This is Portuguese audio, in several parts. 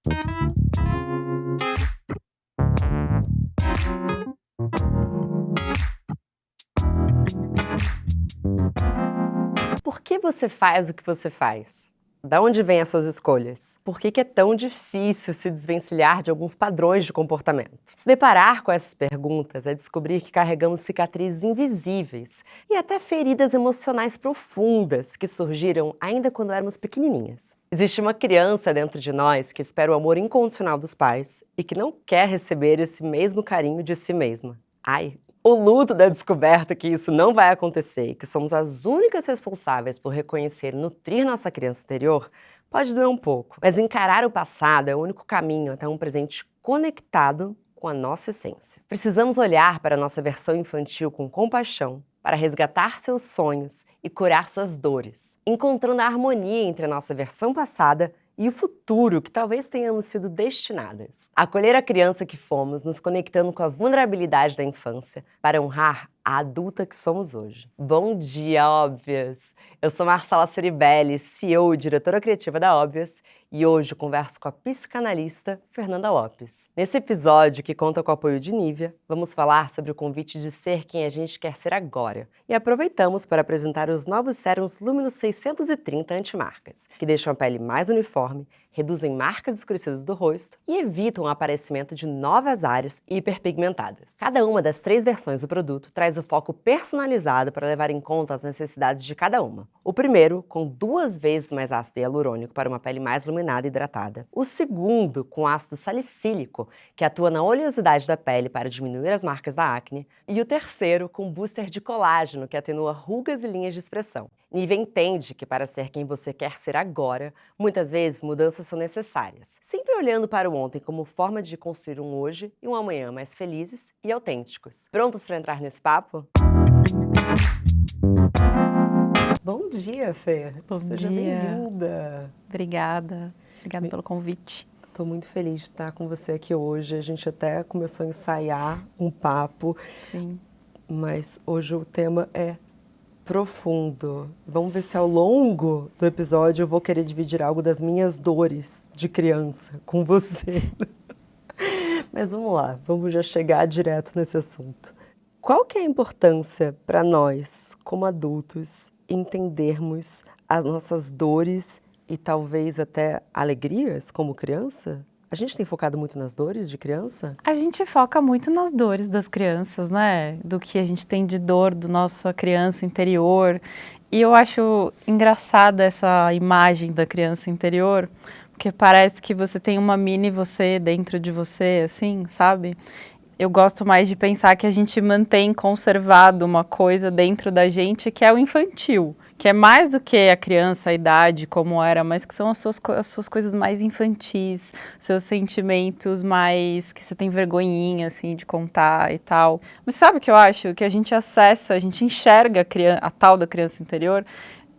Por que você faz o que você faz? Da onde vêm as suas escolhas? Por que é tão difícil se desvencilhar de alguns padrões de comportamento? Se deparar com essas perguntas é descobrir que carregamos cicatrizes invisíveis e até feridas emocionais profundas que surgiram ainda quando éramos pequenininhas. Existe uma criança dentro de nós que espera o amor incondicional dos pais e que não quer receber esse mesmo carinho de si mesma. Ai, o luto da descoberta que isso não vai acontecer e que somos as únicas responsáveis por reconhecer e nutrir nossa criança interior pode doer um pouco, mas encarar o passado é o único caminho até um presente conectado com a nossa essência. Precisamos olhar para a nossa versão infantil com compaixão para resgatar seus sonhos e curar suas dores, encontrando a harmonia entre a nossa versão passada e o futuro que talvez tenhamos sido destinadas. Acolher a criança que fomos, nos conectando com a vulnerabilidade da infância para honrar a adulta que somos hoje. Bom dia, Óbvias! Eu sou Marcela Ceribelli, CEO e diretora criativa da Óbvias, e hoje eu converso com a psicanalista Fernanda Lopes. Nesse episódio, que conta com o apoio de Nivea, vamos falar sobre o convite de ser quem a gente quer ser agora. E aproveitamos para apresentar os novos sérums Luminous 630 antimarcas, que deixam a pele mais uniforme, reduzem marcas escurecidas do rosto e evitam o aparecimento de novas áreas hiperpigmentadas. Cada uma das 3 versões do produto traz o foco personalizado para levar em conta as necessidades de cada uma. O primeiro, com 2 vezes mais ácido hialurônico para uma pele mais iluminada e hidratada. O segundo, com ácido salicílico, que atua na oleosidade da pele para diminuir as marcas da acne. E o terceiro, com booster de colágeno, que atenua rugas e linhas de expressão. Nivea entende que para ser quem você quer ser agora, muitas vezes mudanças são necessárias, sempre olhando para o ontem como forma de construir um hoje e um amanhã mais felizes e autênticos. Prontos para entrar nesse papo? Bom dia, Fê! Bom Seja dia. bem-vinda! Obrigada pelo convite. Estou muito feliz de estar com você aqui hoje. A gente até começou a ensaiar um papo, Sim. Mas hoje o tema é profundo. Vamos ver se ao longo do episódio eu vou querer dividir algo das minhas dores de criança com você. Mas vamos lá, vamos já chegar direto nesse assunto. Qual que é a importância para nós, como adultos, entendermos as nossas dores e talvez até alegrias como criança? A gente tem focado muito nas dores de criança? A gente foca muito nas dores das crianças, né? Do que a gente tem de dor da nossa criança interior. E eu acho engraçada essa imagem da criança interior, porque parece que você tem uma mini você dentro de você, assim, sabe? Eu gosto mais de pensar que a gente mantém conservado uma coisa dentro da gente que é o infantil, que é mais do que a criança, a idade, como era, mas que são as suas coisas mais infantis, seus sentimentos mais que você tem vergonhinha, assim, de contar e tal. Mas sabe o que eu acho? Que a gente acessa, a gente enxerga a tal da criança interior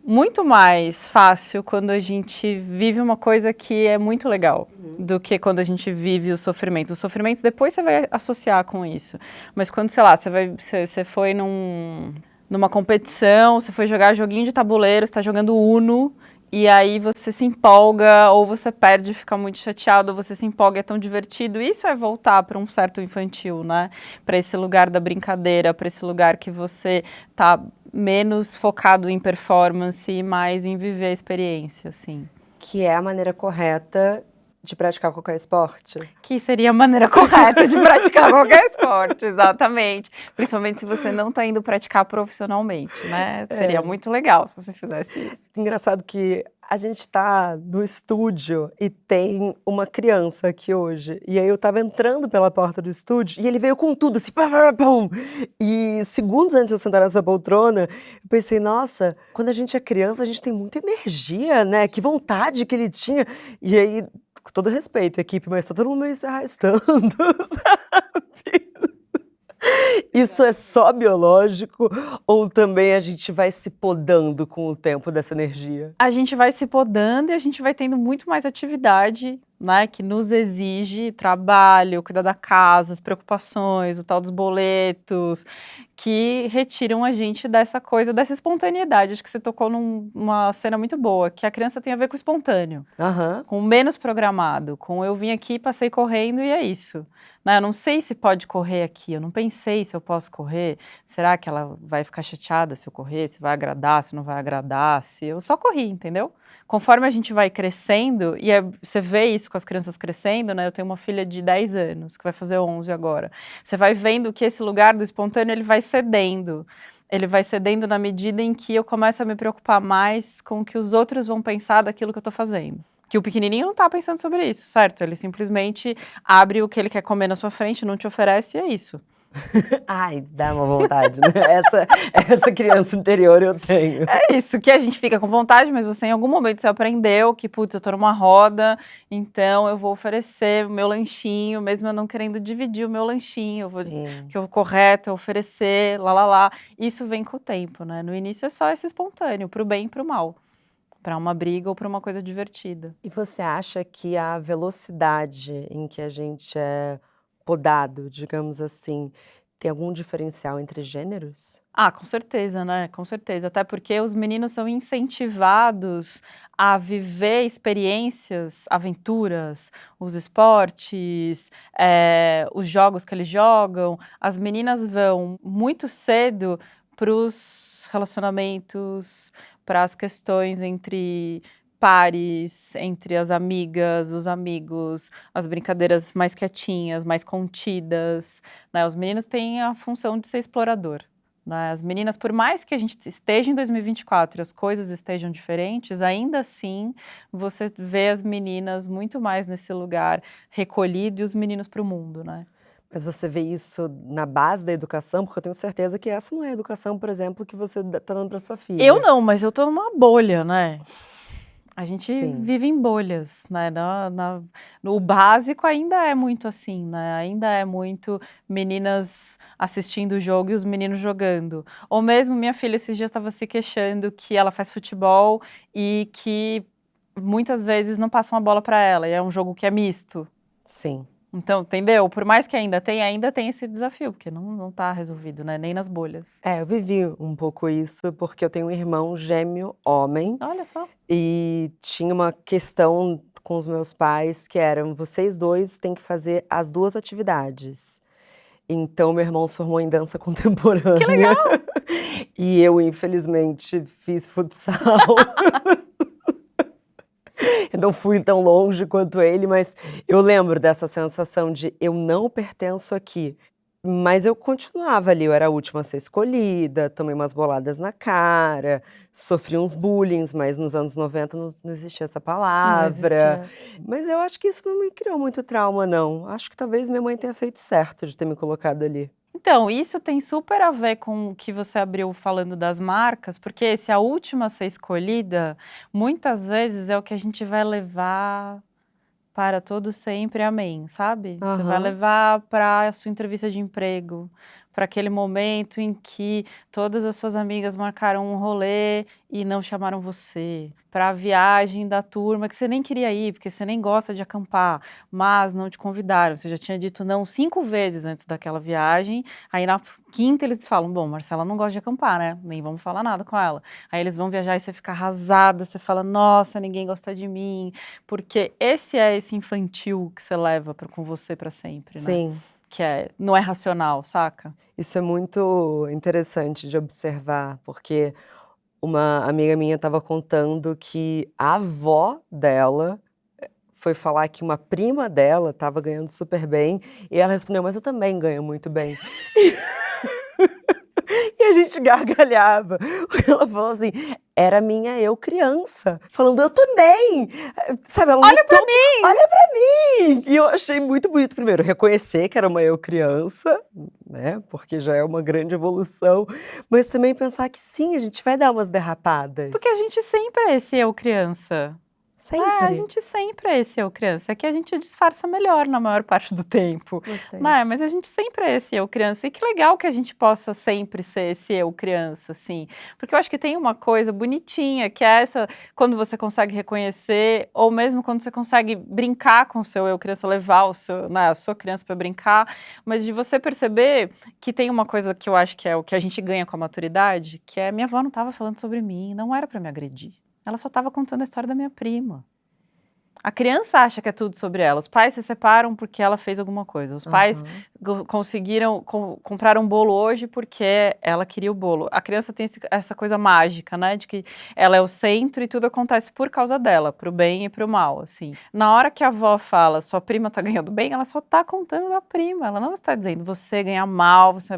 muito mais fácil quando a gente vive uma coisa que é muito legal do que quando a gente vive os sofrimentos. Os sofrimentos depois você vai associar com isso. Mas quando, sei lá, você foi numa competição, você foi jogar joguinho de tabuleiro, você está jogando Uno, e aí você se empolga, ou você perde e fica muito chateado, ou você se empolga e é tão divertido. Isso é voltar para um certo infantil, né? Para esse lugar da brincadeira, para esse lugar que você tá menos focado em performance e mais em viver a experiência, assim. Que é a maneira correta de praticar qualquer esporte. Que seria a maneira correta de praticar qualquer esporte, exatamente. Principalmente se você não está indo praticar profissionalmente, né? Seria muito legal se você fizesse isso. Engraçado que a gente está no estúdio e tem uma criança aqui hoje. E aí eu estava entrando pela porta do estúdio e ele veio com tudo, assim, pá, pá, pá, e segundos antes de eu sentar nessa poltrona, eu pensei, nossa, quando a gente é criança, a gente tem muita energia, né? Que vontade que ele tinha. E aí, com todo respeito, equipe, mas tá todo mundo meio se arrastando, sabe? Isso é só biológico ou também a gente vai se podando com o tempo dessa energia? A gente vai se podando e a gente vai tendo muito mais atividade, né, que nos exige trabalho, cuidar da casa, as preocupações, o tal dos boletos, que retiram a gente dessa coisa, dessa espontaneidade. Acho que você tocou numa cena muito boa, que a criança tem a ver com o espontâneo, com o menos programado, com eu vim aqui, passei correndo e é isso. Né? Eu não sei se pode correr aqui, eu não pensei se eu posso correr, será que ela vai ficar chateada se eu correr, se vai agradar, se não vai agradar, se eu só corri, entendeu? Conforme a gente vai crescendo, e você vê isso com as crianças crescendo, né? Eu tenho uma filha de 10 anos, que vai fazer 11 agora. Você vai vendo que esse lugar do espontâneo, ele vai cedendo. Ele vai cedendo na medida em que eu começo a me preocupar mais com o que os outros vão pensar daquilo que eu tô fazendo. Que o pequenininho não tá pensando sobre isso, certo? Ele simplesmente abre o que ele quer comer na sua frente, não te oferece e é isso. Ai, dá uma vontade, né? Essa criança interior eu tenho. É isso, que a gente fica com vontade, mas você em algum momento você aprendeu que, putz, eu tô numa roda, então eu vou oferecer o meu lanchinho, mesmo eu não querendo dividir o meu lanchinho, que o correto é oferecer, lá. Isso vem com o tempo, né? No início é só esse espontâneo, pro bem e pro mal. Para uma briga ou para uma coisa divertida. E você acha que a velocidade em que a gente é podado, digamos assim, tem algum diferencial entre gêneros? Ah, com certeza, né? Com certeza. Até porque os meninos são incentivados a viver experiências, aventuras, os esportes, os jogos que eles jogam. As meninas vão muito cedo para os relacionamentos, para as questões entre pares, entre as amigas, os amigos, as brincadeiras mais quietinhas, mais contidas, né? Os meninos têm a função de ser explorador, né? As meninas, por mais que a gente esteja em 2024 e as coisas estejam diferentes, ainda assim você vê as meninas muito mais nesse lugar recolhido e os meninos para o mundo, né? Mas você vê isso na base da educação? Porque eu tenho certeza que essa não é a educação, por exemplo, que você está dando para sua filha. Eu não, mas eu tô numa bolha, né? A gente Sim. vive em bolhas, né? O básico ainda é muito assim, né? Ainda é muito meninas assistindo o jogo e os meninos jogando. Ou mesmo minha filha esses dias estava se queixando que ela faz futebol e que muitas vezes não passam a bola para ela, e é um jogo que é misto. Sim. Então, entendeu? Por mais que ainda tem esse desafio, porque não tá resolvido, né? Nem nas bolhas. Eu vivi um pouco isso, porque eu tenho um irmão gêmeo homem. Olha só. E tinha uma questão com os meus pais que eram: vocês dois têm que fazer as 2 atividades. Então meu irmão se formou em dança contemporânea. Que legal! E eu, infelizmente, fiz futsal. Eu não fui tão longe quanto ele, mas eu lembro dessa sensação de eu não pertenço aqui. Mas eu continuava ali, eu era a última a ser escolhida, tomei umas boladas na cara, sofri uns bullings, mas nos anos 90 não existia essa palavra. Não existia. Mas eu acho que isso não me criou muito trauma, não. Acho que talvez minha mãe tenha feito certo de ter me colocado ali. Então, isso tem super a ver com o que você abriu falando das marcas, porque se a última a ser escolhida, muitas vezes é o que a gente vai levar para todo sempre, amém, sabe? Você vai levar para a sua entrevista de emprego, para aquele momento em que todas as suas amigas marcaram um rolê e não chamaram você, para a viagem da turma que você nem queria ir, porque você nem gosta de acampar, mas não te convidaram, você já tinha dito não 5 vezes antes daquela viagem, aí na quinta eles falam, bom, Marcela não gosta de acampar, né? Nem vamos falar nada com ela. Aí eles vão viajar e você fica arrasada, você fala, nossa, ninguém gosta de mim, porque esse infantil que você leva com você para sempre, né? Sim. Que não é racional, saca? Isso é muito interessante de observar, porque uma amiga minha estava contando que a avó dela foi falar que uma prima dela estava ganhando super bem, e ela respondeu: "Mas eu também ganho muito bem". E a gente gargalhava, porque ela falou assim: "Era minha eu criança, falando eu também", sabe, ela Olha pra lutou, mim! olha pra mim! E eu achei muito bonito, primeiro, reconhecer que era uma eu criança, né, porque já é uma grande evolução, mas também pensar que sim, a gente vai dar umas derrapadas. Porque a gente sempre é esse eu criança. A Sempre. gente sempre é esse eu criança, é que a gente disfarça melhor na maior parte do tempo, Gostei. né? Mas a gente sempre é esse eu criança, e que legal que a gente possa sempre ser esse eu criança, assim, porque eu acho que tem uma coisa bonitinha, que é essa, quando você consegue reconhecer, ou mesmo quando você consegue brincar com o seu eu criança, levar o seu, né, a sua criança para brincar, mas de você perceber que tem uma coisa que eu acho que é o que a gente ganha com a maturidade, que é: minha avó não estava falando sobre mim, não era para me agredir. Ela só estava contando a história da minha prima. A criança acha que é tudo sobre ela. Os pais se separam porque ela fez alguma coisa. Os pais conseguiram comprar um bolo hoje porque ela queria o bolo. A criança tem essa coisa mágica, né? De que ela é o centro e tudo acontece por causa dela, pro bem e pro mal, assim. Na hora que a avó fala, sua prima tá ganhando bem, ela só tá contando da prima. Ela não está dizendo, você ganha mal, você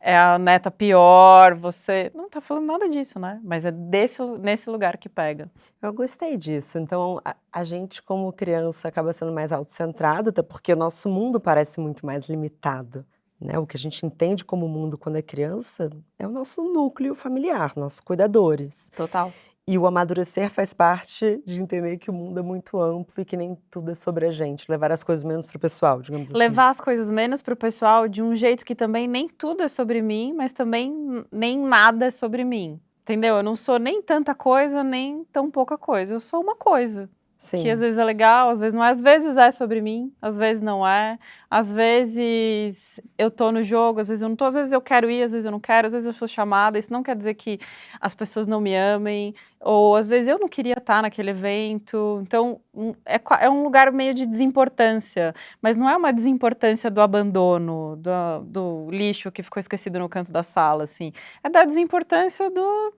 é a neta pior, você... Não tá falando nada disso, né? Mas é nesse lugar que pega. Eu gostei disso. Então, a gente, como criança, acaba sendo mais autocentrado, até porque o nosso mundo parece muito mais limitado, né? O que a gente entende como mundo quando é criança é o nosso núcleo familiar, nossos cuidadores. Total. E o amadurecer faz parte de entender que o mundo é muito amplo e que nem tudo é sobre a gente, levar as coisas menos pro pessoal, digamos assim. Levar as coisas menos pro pessoal de um jeito que também nem tudo é sobre mim, mas também nem nada é sobre mim. Entendeu? Eu não sou nem tanta coisa, nem tão pouca coisa. Eu sou uma coisa. Que às Sim. vezes é legal, às vezes não é. Às vezes é sobre mim, às vezes não é. Às vezes eu tô no jogo, às vezes eu não tô. Às vezes eu quero ir, às vezes eu não quero. Às vezes eu sou chamada. Isso não quer dizer que as pessoas não me amem. Ou às vezes eu não queria estar naquele evento. Então é um lugar meio de desimportância. Mas não é uma desimportância do abandono, do lixo que ficou esquecido no canto da sala, assim. É da desimportância do...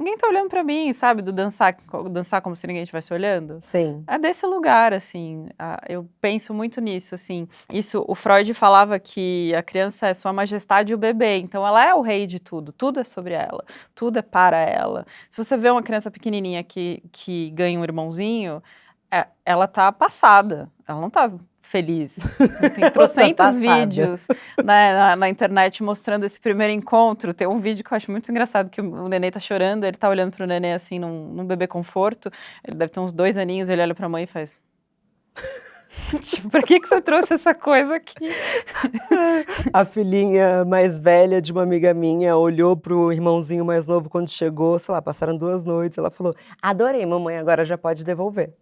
Ninguém tá olhando pra mim, sabe? Do dançar como se ninguém estivesse olhando. Sim. É desse lugar, assim. Eu penso muito nisso, assim. Isso, o Freud falava que a criança é sua majestade e o bebê. Então, ela é o rei de tudo. Tudo é sobre ela. Tudo é para ela. Se você vê uma criança pequenininha que ganha um irmãozinho, ela tá passada. Ela não tá feliz. Tem trocentos vídeos, né, na internet mostrando esse primeiro encontro. Tem um vídeo que eu acho muito engraçado, que o nenê tá chorando, ele tá olhando pro nenê assim, num bebê conforto. Ele deve ter uns 2 aninhos, ele olha pra mãe e faz... Tipo, pra que você trouxe essa coisa aqui? A filhinha mais velha de uma amiga minha olhou pro irmãozinho mais novo quando chegou, sei lá, passaram 2 noites, ela falou: "Adorei, mamãe, agora já pode devolver".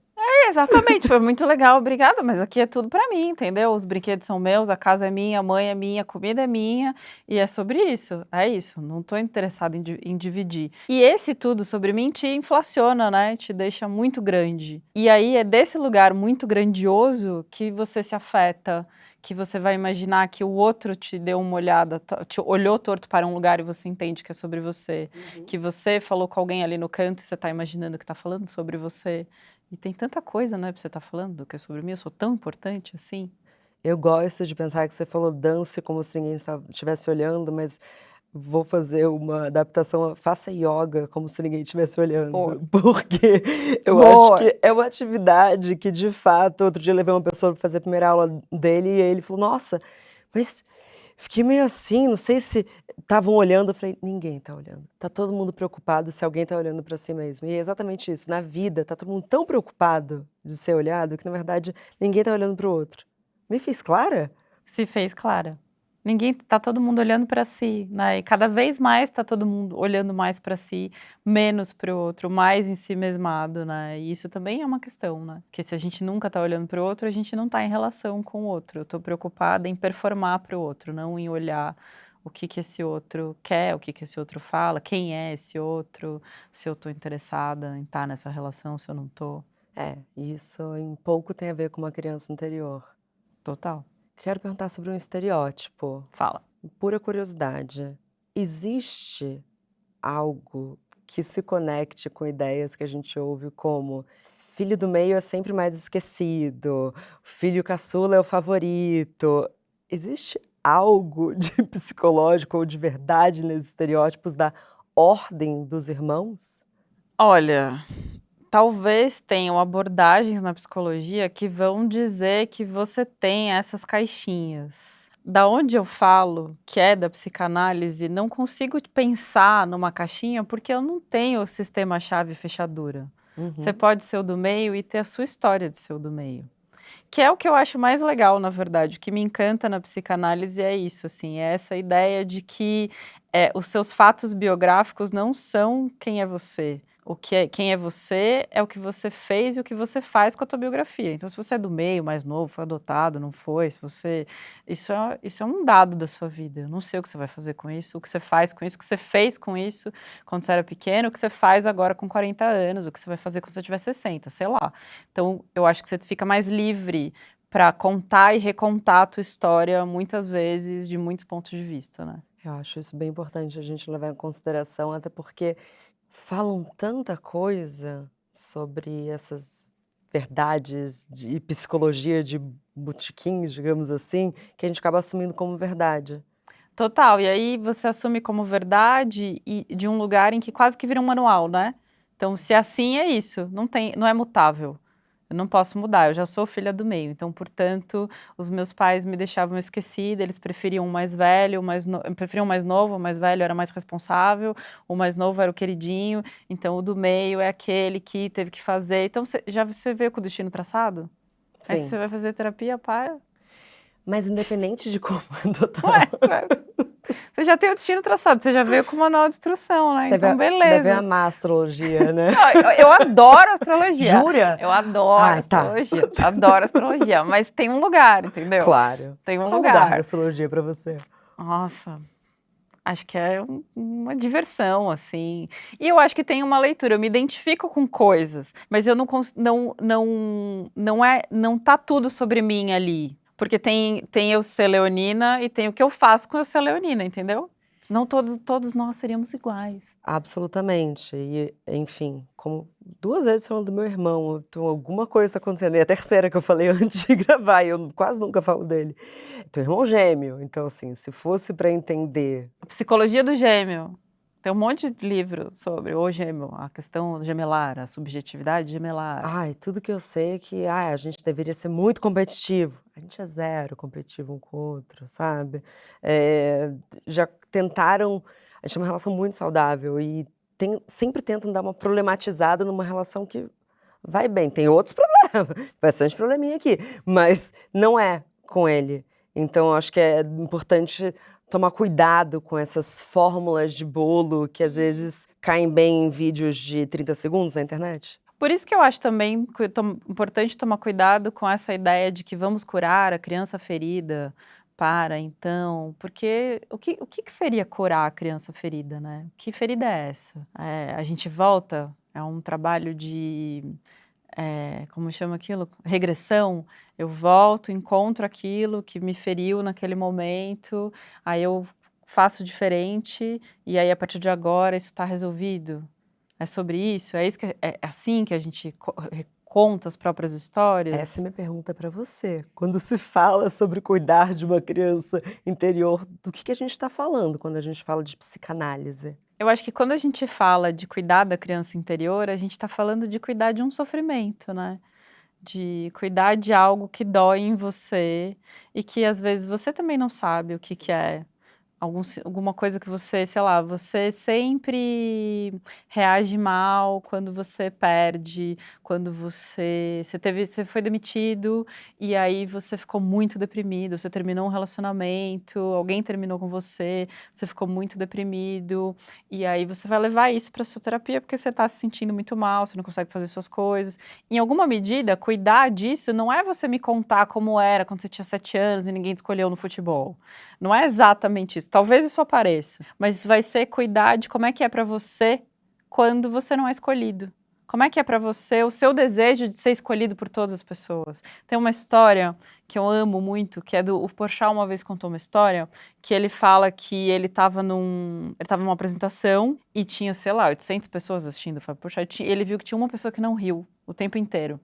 Exatamente, foi muito legal, obrigada, mas aqui é tudo pra mim, entendeu? Os brinquedos são meus, a casa é minha, a mãe é minha, a comida é minha, e é sobre isso, não tô interessada em dividir. E esse tudo sobre mim te inflaciona, né? Te deixa muito grande. E aí é desse lugar muito grandioso que você se afeta, que você vai imaginar que o outro te deu uma olhada, te olhou torto para um lugar e você entende que é sobre você. Que você falou com alguém ali no canto e você tá imaginando que tá falando sobre você. E tem tanta coisa, né, pra você estar falando, que é sobre mim, eu sou tão importante assim. Eu gosto de pensar que você falou dance como se ninguém estivesse olhando, mas vou fazer uma adaptação, faça ioga como se ninguém estivesse olhando, Boa. porque eu acho Boa. que é uma atividade que, de fato, outro dia eu levei uma pessoa para fazer a primeira aula dele e aí ele falou: "Nossa, mas fiquei meio assim, não sei se estavam olhando", eu falei: "Ninguém tá olhando, tá todo mundo preocupado se alguém tá olhando para si mesmo", e é exatamente isso, na vida tá todo mundo tão preocupado de ser olhado que, na verdade, ninguém tá olhando para o outro. Me fiz clara? Se fez clara. Ninguém, tá todo mundo olhando pra si, né, e cada vez mais tá todo mundo olhando mais pra si, menos pro outro, mais em si mesmado, né, e isso também é uma questão, né, porque se a gente nunca tá olhando pro outro, a gente não tá em relação com o outro. Eu tô preocupada em performar pro outro, não em olhar o que que esse outro quer, o que que esse outro fala, quem é esse outro, se eu tô interessada em estar nessa relação, se eu não tô. É, isso em pouco tem a ver com uma criança interior. Total. Quero perguntar sobre um estereótipo, Fala. pura curiosidade. Existe algo que se conecte com ideias que a gente ouve como filho do meio é sempre mais esquecido, filho caçula é o favorito. Existe algo de psicológico ou de verdade nesses estereótipos da ordem dos irmãos? Olha, talvez tenham abordagens na psicologia que vão dizer que você tem essas caixinhas. Da onde eu falo, que é da psicanálise, não consigo pensar numa caixinha porque eu não tenho o sistema chave fechadura. Você pode ser o do meio e ter a sua história de ser o do meio. Que é o que eu acho mais legal, na verdade. O que me encanta na psicanálise é isso, assim, é essa ideia de que os seus fatos biográficos não são quem é você. Quem é você é o que você fez e o que você faz com a tua biografia. Então, se você é do meio, mais novo, foi adotado, não foi, se você... Isso é um dado da sua vida. Eu não sei o que você vai fazer com isso, o que você faz com isso, o que você fez com isso quando você era pequeno, o que você faz agora com 40 anos, o que você vai fazer quando você tiver 60, sei lá. Então, eu acho que você fica mais livre para contar e recontar a tua história, muitas vezes, de muitos pontos de vista, né? Eu acho isso bem importante a gente levar em consideração, até porque falam tanta coisa sobre essas verdades de psicologia de botequim, digamos assim, que a gente acaba assumindo como verdade. Total, e aí você assume como verdade e de um lugar em que quase que vira um manual, né? Então, se é assim, é isso, não é mutável. Eu não posso mudar, eu já sou filha do meio, então, portanto, os meus pais me deixavam esquecida, eles preferiam o mais velho, preferiam o mais novo, o mais velho era mais responsável, o mais novo era o queridinho, então o do meio é aquele que teve que fazer. Então, você veio com o destino traçado? Aí se Sim. você vai fazer terapia, para. Mas independente de como Ué, total. você já tem o destino traçado, você já veio com o manual de instrução, né? Então, Você deve beleza. amar a astrologia, né? Não, eu adoro astrologia. Jura? Eu adoro Ai, tá. astrologia. Adoro astrologia, mas tem um lugar, entendeu? Claro. Tem um Qual o lugar da lugar. astrologia pra você? Nossa, acho que é uma diversão, assim. E eu acho que tem uma leitura. Eu me identifico com coisas, mas eu não tá tudo sobre mim ali. Porque tem eu ser leonina e tem o que eu faço com eu ser leonina, entendeu? Senão todos nós seríamos iguais. Absolutamente. E, enfim, como 2 vezes falando do meu irmão, então alguma coisa tá acontecendo. E a terceira que eu falei antes de gravar, e eu quase nunca falo dele. Teu irmão gêmeo, então assim, se fosse pra entender A psicologia do gêmeo. Tem um monte de livro sobre o gêmeo, a questão gemelar, a subjetividade gemelar. ai, tudo que eu sei é que, ai, a gente deveria ser muito competitivo. A gente é zero competitivo um com o outro, sabe. Já tentaram a gente tem uma relação muito saudável e sempre tentam dar uma problematizada numa relação que vai bem. Tem outros problemas, bastante probleminha aqui, mas não é com ele. Então eu acho que é importante tomar cuidado com essas fórmulas de bolo que às vezes caem bem em vídeos de 30 segundos na internet. Por isso que eu acho também importante tomar cuidado com essa ideia de que vamos curar a criança ferida para então, porque o que seria curar a criança ferida, né? Que ferida é essa? A gente volta, é um trabalho de como chama aquilo? Regressão. Eu volto, encontro aquilo que me feriu naquele momento, aí eu faço diferente e aí a partir de agora isso está resolvido. É sobre isso? É isso que é assim que a gente conta as próprias Essa é histórias? minha pergunta para você. Quando se fala sobre cuidar de uma criança interior, do que a gente está falando quando a gente fala de psicanálise? Eu acho que quando a gente fala de cuidar da criança interior, a gente está falando de cuidar de um sofrimento, né? De cuidar de algo que dói em você e que às vezes você também não sabe o que que é. Alguma coisa que você, sei lá, você sempre reage mal quando você perde, quando você foi demitido e aí você ficou muito deprimido, você terminou um relacionamento, alguém terminou com você ficou muito deprimido, e aí você vai levar isso para sua terapia porque você está se sentindo muito mal, você não consegue fazer suas coisas. Em alguma medida, cuidar disso não é você me contar como era quando você tinha 7 anos e ninguém te escolheu no futebol. Não é exatamente isso, talvez isso apareça, mas vai ser cuidar de como é que é para você quando você não é escolhido. Como é que é para você o seu desejo de ser escolhido por todas as pessoas? Tem uma história que eu amo muito, que é o Porchat uma vez contou uma história, que ele fala que ele estava numa apresentação e tinha, sei lá, 800 pessoas assistindo o Fábio Porchat, e ele viu que tinha uma pessoa que não riu o tempo inteiro.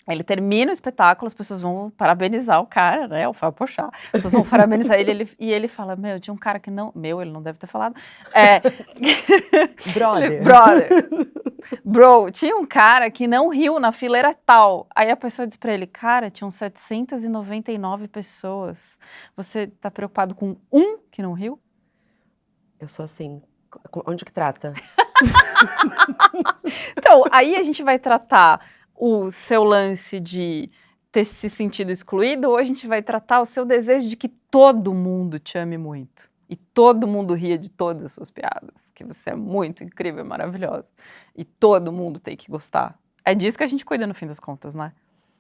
Ele termina o espetáculo, as pessoas vão parabenizar o cara, né, o Fábio Porchat, as pessoas vão parabenizar ele, e ele fala, tinha um cara que não... ele não deve ter falado. Brother. Bro, tinha um cara que não riu na fileira tal. Aí a pessoa diz pra ele, cara, tinham 799 pessoas. Você tá preocupado com um que não riu? Eu sou assim, onde que trata? Então, aí a gente vai tratar o seu lance de ter se sentido excluído, ou a gente vai tratar o seu desejo de que todo mundo te ame muito. E todo mundo ria de todas as suas piadas, que você é muito incrível e maravilhosa. E todo mundo tem que gostar. É disso que a gente cuida no fim das contas, né?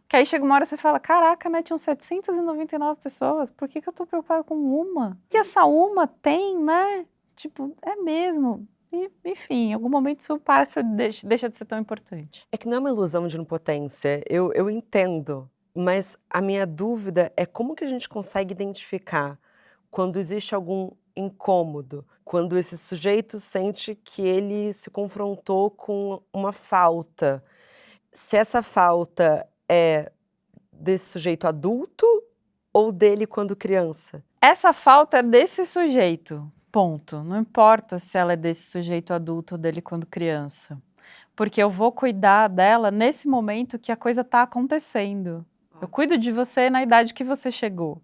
Que aí chega uma hora e você fala, caraca, né, tinham 799 pessoas, por que eu tô preocupada com uma? O que essa uma tem, né? Tipo, é mesmo. E, enfim, em algum momento isso deixa de ser tão importante. É que não é uma ilusão de onipotência, eu entendo, mas a minha dúvida é como que a gente consegue identificar quando existe algum incômodo, quando esse sujeito sente que ele se confrontou com uma falta. Se essa falta é desse sujeito adulto ou dele quando criança? Essa falta é desse sujeito, ponto. Não importa se ela é desse sujeito adulto ou dele quando criança. Porque eu vou cuidar dela nesse momento que a coisa está acontecendo. Eu cuido de você na idade que você chegou,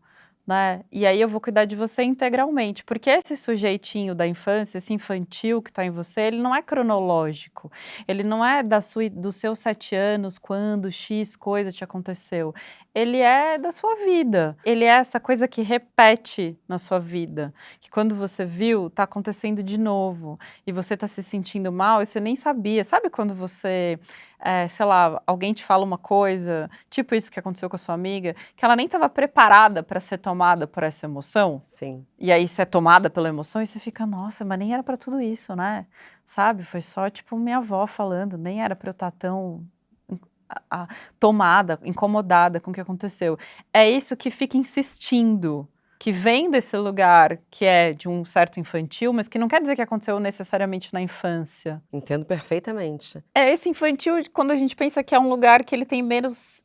né? E aí eu vou cuidar de você integralmente, porque esse sujeitinho da infância, esse infantil que está em você, ele não é cronológico. Ele não é dos seus 7 anos, quando X coisa te aconteceu. Ele é da sua vida. Ele é essa coisa que repete na sua vida, que quando você viu, está acontecendo de novo. E você está se sentindo mal e você nem sabia. Sabe quando você, sei lá, alguém te fala uma coisa, tipo isso que aconteceu com a sua amiga, que ela nem estava preparada para ser tomada por essa emoção? Sim. E aí você é tomada pela emoção e você fica, nossa, mas nem era para tudo isso, né? Sabe? Foi só, tipo, minha avó falando, nem era para eu estar tão tomada, incomodada com o que aconteceu. É isso que fica insistindo, que vem desse lugar que é de um certo infantil, mas que não quer dizer que aconteceu necessariamente na infância. Entendo perfeitamente. É esse infantil quando a gente pensa que é um lugar que ele tem menos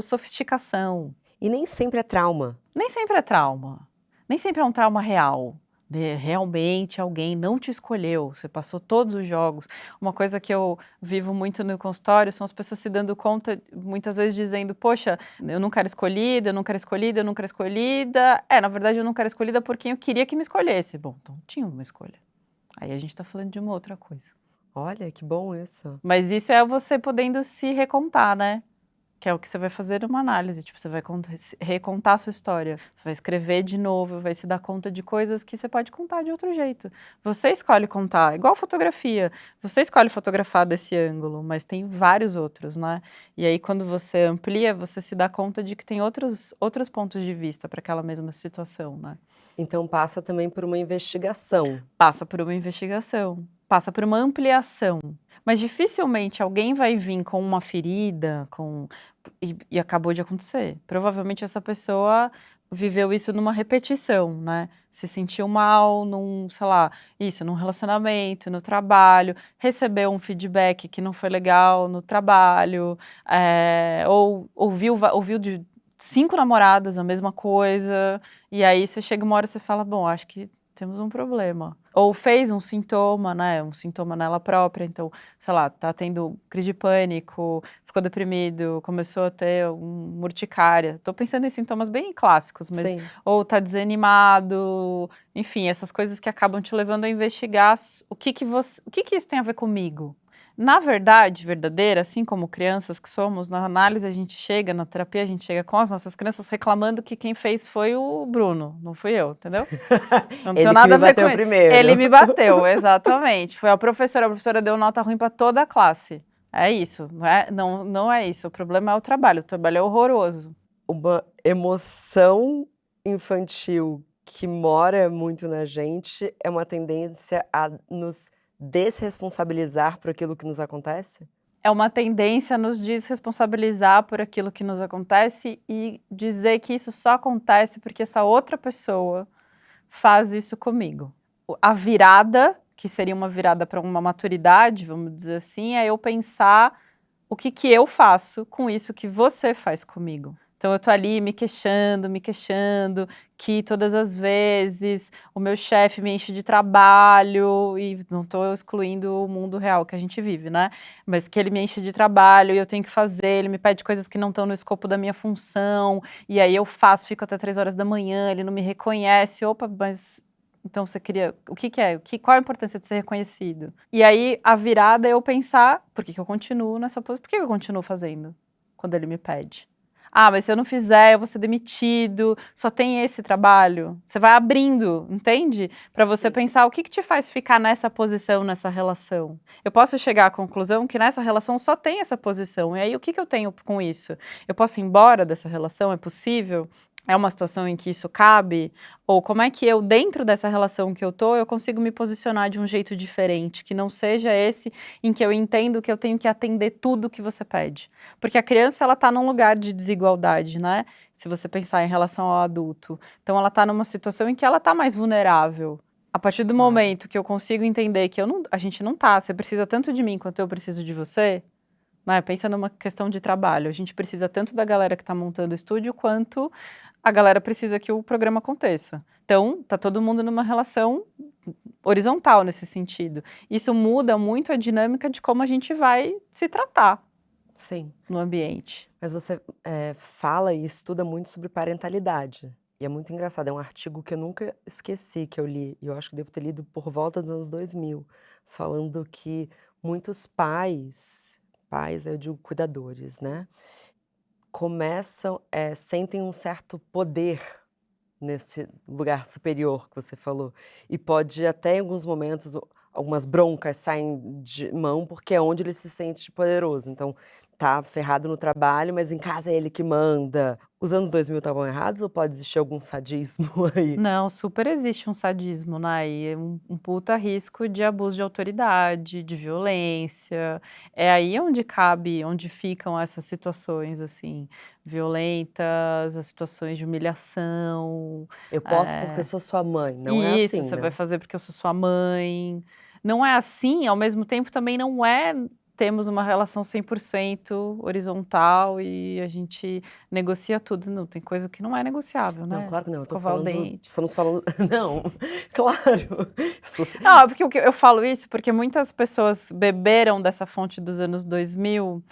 sofisticação. E nem sempre é trauma. Nem sempre é trauma. Nem sempre é um trauma real. Realmente alguém não te escolheu, você passou todos os jogos. Uma coisa que eu vivo muito no consultório são as pessoas se dando conta, muitas vezes dizendo, poxa, eu nunca era escolhida, eu nunca era escolhida, eu nunca era escolhida. Na verdade eu nunca era escolhida por quem eu queria que me escolhesse. Bom, então tinha uma escolha. Aí a gente tá falando de uma outra coisa. Olha, que bom isso. Mas isso é você podendo se recontar, né? Que é o que você vai fazer numa análise, tipo, você vai recontar a sua história, você vai escrever de novo, vai se dar conta de coisas que você pode contar de outro jeito. Você escolhe contar, igual fotografia, você escolhe fotografar desse ângulo, mas tem vários outros, né? E aí quando você amplia, você se dá conta de que tem outros pontos de vista para aquela mesma situação, né? Então passa também por uma investigação. Passa por uma investigação, passa por uma ampliação. Mas dificilmente alguém vai vir com uma ferida, e acabou de acontecer. Provavelmente essa pessoa viveu isso numa repetição, né? Se sentiu mal sei lá, num relacionamento, no trabalho, recebeu um feedback que não foi legal no trabalho, ou ouviu de 5 namoradas a mesma coisa, e aí você chega uma hora e você fala, bom, acho que temos um problema. Ou fez um sintoma, né, um sintoma nela própria, então, sei lá, tá tendo crise de pânico, ficou deprimido, começou a ter urticária. Tô pensando em sintomas bem clássicos, mas Sim. ou tá desanimado, enfim, essas coisas que acabam te levando a investigar o que isso tem a ver comigo. Na verdade, verdadeira, assim como crianças que somos, na análise a gente chega, na terapia a gente chega com as nossas crianças reclamando que quem fez foi o Bruno, não fui eu, entendeu? Não Ele tenho que nada me a ver com bateu ele. primeiro. Ele me bateu, exatamente. Foi a professora deu nota ruim para toda a classe. É isso, não é isso. O problema é o trabalho é horroroso. Uma emoção infantil que mora muito na gente é uma tendência a nos desresponsabilizar por aquilo que nos acontece? É uma tendência a nos desresponsabilizar por aquilo que nos acontece e dizer que isso só acontece porque essa outra pessoa faz isso comigo. A virada, que seria uma virada para uma maturidade, vamos dizer assim, é eu pensar o que eu faço com isso que você faz comigo. Então eu tô ali me queixando, que todas as vezes o meu chefe me enche de trabalho, e não tô excluindo o mundo real que a gente vive, né? Mas que ele me enche de trabalho e eu tenho que fazer, ele me pede coisas que não estão no escopo da minha função, e aí eu faço, fico até 3 horas da manhã, ele não me reconhece, opa, mas Então você queria, o que que é? Qual a importância de ser reconhecido? E aí a virada é eu pensar, por que que eu continuo nessa posição? Por que eu continuo fazendo quando ele me pede? Ah, mas se eu não fizer, eu vou ser demitido, só tem esse trabalho. Você vai abrindo, entende? Para você Sim. pensar o que que te faz ficar nessa posição, nessa relação. Eu posso chegar à conclusão que nessa relação só tem essa posição. E aí o que que eu tenho com isso? Eu posso ir embora dessa relação? É possível? É uma situação em que isso cabe? Ou como é que eu, dentro dessa relação que eu consigo me posicionar de um jeito diferente, que não seja esse em que eu entendo que eu tenho que atender tudo que você pede. Porque a criança, ela tá num lugar de desigualdade, né? Se você pensar em relação ao adulto. Então, ela tá numa situação em que ela tá mais vulnerável. A partir do Claro. momento que eu consigo entender que a gente não tá, você precisa tanto de mim quanto eu preciso de você, né? Pensa numa questão de trabalho. A gente precisa tanto da galera que tá montando o estúdio, quanto a galera precisa que o programa aconteça. Então, tá todo mundo numa relação horizontal nesse sentido. Isso muda muito a dinâmica de como a gente vai se tratar Sim. no ambiente. Mas você fala e estuda muito sobre parentalidade. E é muito engraçado, é um artigo que eu nunca esqueci que eu li, e eu acho que devo ter lido por volta dos anos 2000, falando que muitos pais, eu digo cuidadores, né, sentem um certo poder nesse lugar superior que você falou, e pode até em alguns momentos algumas broncas saem de mão, porque é onde ele se sente poderoso, então tá ferrado no trabalho, mas em casa é ele que manda. Os anos 2000 estavam errados ou pode existir algum sadismo aí? Não, super existe um sadismo, né, e é um puta risco de abuso de autoridade, de violência. É aí onde cabe, onde ficam essas situações, assim, violentas, as situações de humilhação. Eu posso porque eu eh sou sua mãe, não é Isso, assim, você vai né? fazer porque eu sou sua mãe. Não é assim, ao mesmo tempo também não é temos uma relação 100% horizontal e a gente negocia tudo. Não, tem coisa que não é negociável, Não, né. claro que não, eu tô Escovar o falando dente. estamos falando não, claro, sou Não, é porque o que eu falo isso, porque muitas pessoas beberam dessa fonte dos anos 2000,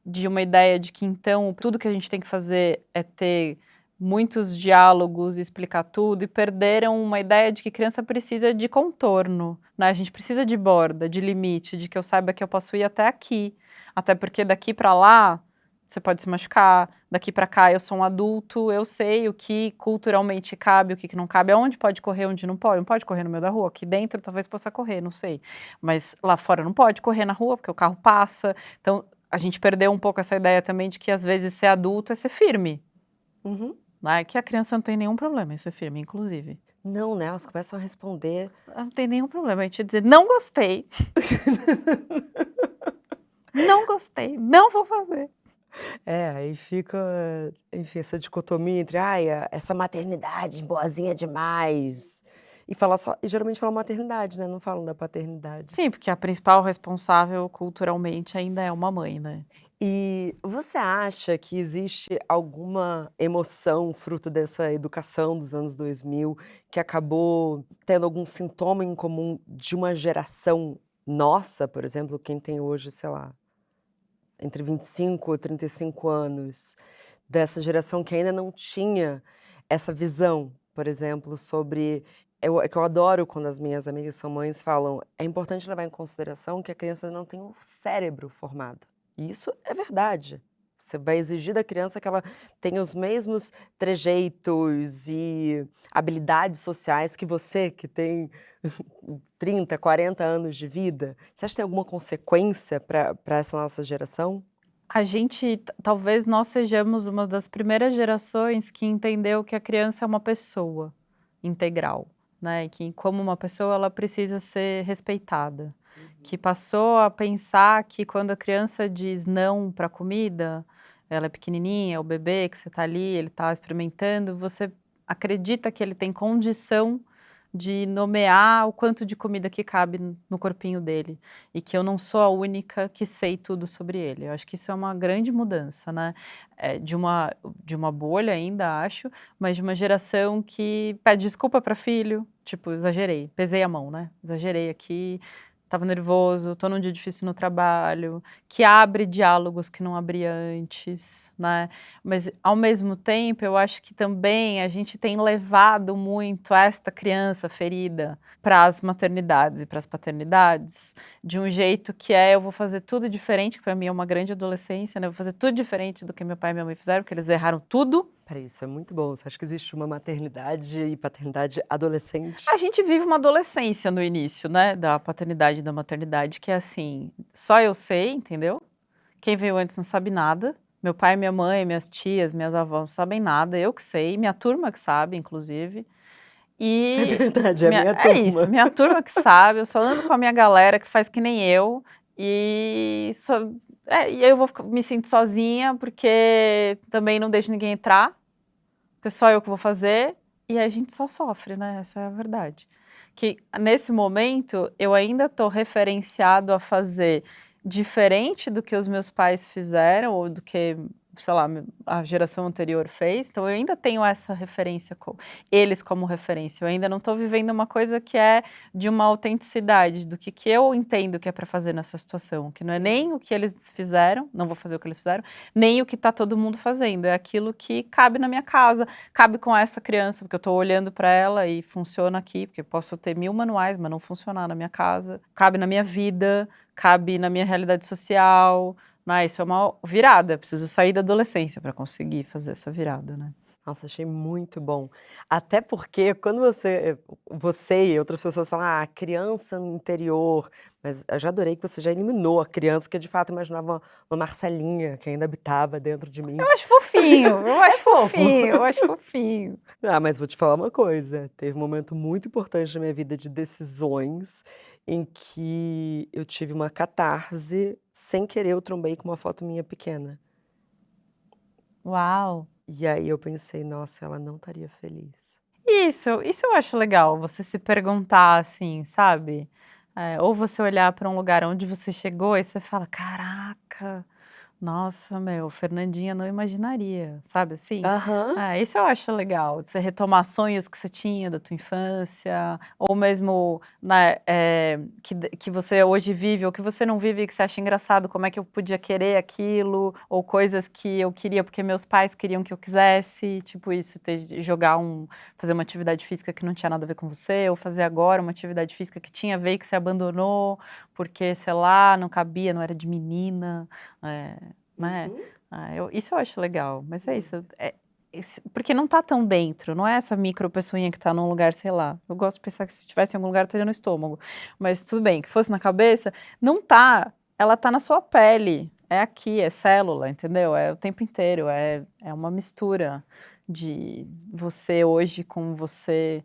de uma ideia de que então tudo que a gente tem que fazer é ter muitos diálogos e explicar tudo, e perderam uma ideia de que criança precisa de contorno, né, a gente precisa de borda, de limite, de que eu saiba que eu posso ir até aqui, até porque daqui para lá você pode se machucar, daqui para cá eu sou um adulto, eu sei o que culturalmente cabe, o que não cabe, aonde pode correr, onde não pode correr no meio da rua, aqui dentro talvez possa correr, não sei, mas lá fora não pode correr na rua porque o carro passa, então a gente perdeu um pouco essa ideia também de que às vezes ser adulto é ser firme, uhum. né, que a criança não tem nenhum problema em ser firme, inclusive. Não, né, elas começam a responder. Ela não tem nenhum problema em te dizer: "Não gostei, não gostei, não vou fazer". É, aí fica, enfim, essa dicotomia entre: "Ai, essa maternidade boazinha demais", e geralmente falam maternidade, né, não falam da paternidade. Sim, porque a principal responsável culturalmente ainda é uma mãe, né. E você acha que existe alguma emoção fruto dessa educação dos anos 2000 que acabou tendo algum sintoma em comum de uma geração nossa, por exemplo, quem tem hoje, sei lá, entre 25 ou 35 anos, dessa geração que ainda não tinha essa visão, por exemplo, sobre é que eu adoro quando as minhas amigas são mães falam: "É importante levar em consideração que a criança não tem um cérebro formado". E isso é verdade. Você vai exigir da criança que ela tenha os mesmos trejeitos e habilidades sociais que você, que tem 30, 40 anos de vida. Você acha que tem alguma consequência para essa nossa geração? A gente talvez nós sejamos uma das primeiras gerações que entendeu que a criança é uma pessoa integral, né, e que como uma pessoa ela precisa ser respeitada, que passou a pensar que quando a criança diz não para comida, ela é pequenininha, é o bebê que você está ali, ele está experimentando, você acredita que ele tem condição de nomear o quanto de comida que cabe no corpinho dele, e que eu não sou a única que sei tudo sobre ele. Eu acho que isso é uma grande mudança, né, de uma bolha ainda acho, mas de uma geração que pede desculpa para filho, tipo: "Exagerei, pesei a mão, né, exagerei aqui, estava nervoso, estou num dia difícil no trabalho, que abre diálogos que não abria antes, né? Mas, ao mesmo tempo, eu acho que também a gente tem levado muito esta criança ferida para as maternidades e para as paternidades, de um jeito que eu vou fazer tudo diferente, que para mim é uma grande adolescência, né? Eu vou fazer tudo diferente do que meu pai e minha mãe fizeram, porque eles erraram tudo. Peraí, isso é muito bom. Você acha que existe uma maternidade e paternidade adolescente? A gente vive uma adolescência no início, né, da paternidade e da maternidade, que é assim, só eu sei, entendeu? Quem veio antes não sabe nada. Meu pai, minha mãe, minhas tias, minhas avós não sabem nada, eu que sei, minha turma que sabe, inclusive. É E verdade, é a minha é isso, turma. minha turma que sabe, eu só ando com a minha galera que faz que nem eu, e, e aí eu me sinto sozinha, porque também não deixo ninguém entrar, porque só eu que vou fazer, e a gente só sofre, né? Essa é a verdade. Que nesse momento eu ainda estou referenciado a fazer diferente do que os meus pais fizeram, ou do que, sei lá, a geração anterior fez, então eu ainda tenho essa referência, eles como referência, eu ainda não estou vivendo uma coisa que é de uma autenticidade, do que eu entendo que é para fazer nessa situação, que não é nem o que eles fizeram, não vou fazer o que eles fizeram, nem o que está todo mundo fazendo, é aquilo que cabe na minha casa, cabe com essa criança, porque eu estou olhando para ela e funciona aqui, porque eu posso ter 1000 manuais, mas não funcionar na minha casa, cabe na minha vida, cabe na minha realidade social, né? Isso é uma virada, preciso sair da adolescência para conseguir fazer essa virada, né? Nossa, achei muito bom. Até porque quando você e outras pessoas falam, criança no interior, mas eu já adorei que você já eliminou a criança, que de fato imaginava uma Marcelinha que ainda habitava dentro de mim. Eu acho fofinho, eu acho fofo. fofinho, eu acho fofinho. Mas vou te falar uma coisa, teve um momento muito importante na minha vida de decisões, em que eu tive uma catarse, sem querer eu trombei com uma foto minha pequena. Uau! E aí eu pensei: "Nossa, ela não estaria feliz". Isso eu acho legal, você se perguntar assim, sabe? Ou você olhar para um lugar onde você chegou e você fala: "Caraca, nossa, meu, Fernandinha não imaginaria", sabe assim? Aham. Isso eu acho legal, você retomar sonhos que você tinha da tua infância, ou mesmo, né, que você hoje vive ou que você não vive e que você acha engraçado, como é que eu podia querer aquilo, ou coisas que eu queria porque meus pais queriam que eu quisesse, tipo isso, fazer uma atividade física que não tinha nada a ver com você, ou fazer agora uma atividade física que tinha a ver e que você abandonou, porque, sei lá, não cabia, não era de menina, né? Uhum. Isso eu acho legal, mas é isso, porque não tá tão dentro, não é essa micro pessoinha que tá num lugar, sei lá, eu gosto de pensar que se estivesse em algum lugar estaria no estômago, mas tudo bem, que fosse na cabeça, não tá, ela tá na sua pele, é aqui, é célula, entendeu? É o tempo inteiro, é uma mistura de você hoje com você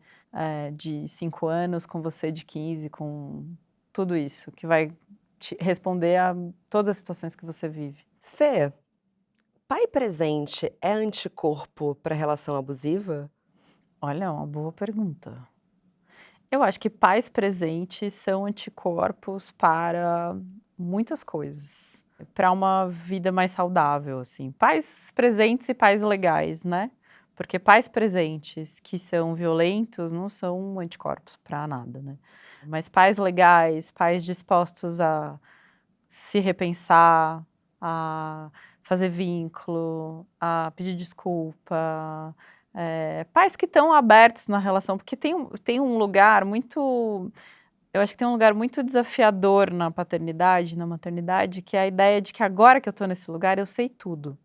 de 5 anos, com você de 15, com tudo isso, que vai te responder a todas as situações que você vive. Fê, pai presente é anticorpo para relação abusiva? Olha, é uma boa pergunta. Eu acho que pais presentes são anticorpos para muitas coisas, para uma vida mais saudável, assim. Pais presentes e pais legais, né? Porque pais presentes que são violentos não são anticorpos para nada, né? Mas pais legais, pais dispostos a se repensar, a fazer vínculo, a pedir desculpa, pais que estão abertos na relação, porque tem um lugar muito, eu acho que tem um lugar muito desafiador na paternidade, na maternidade, que é a ideia de que agora que eu estou nesse lugar, eu sei tudo.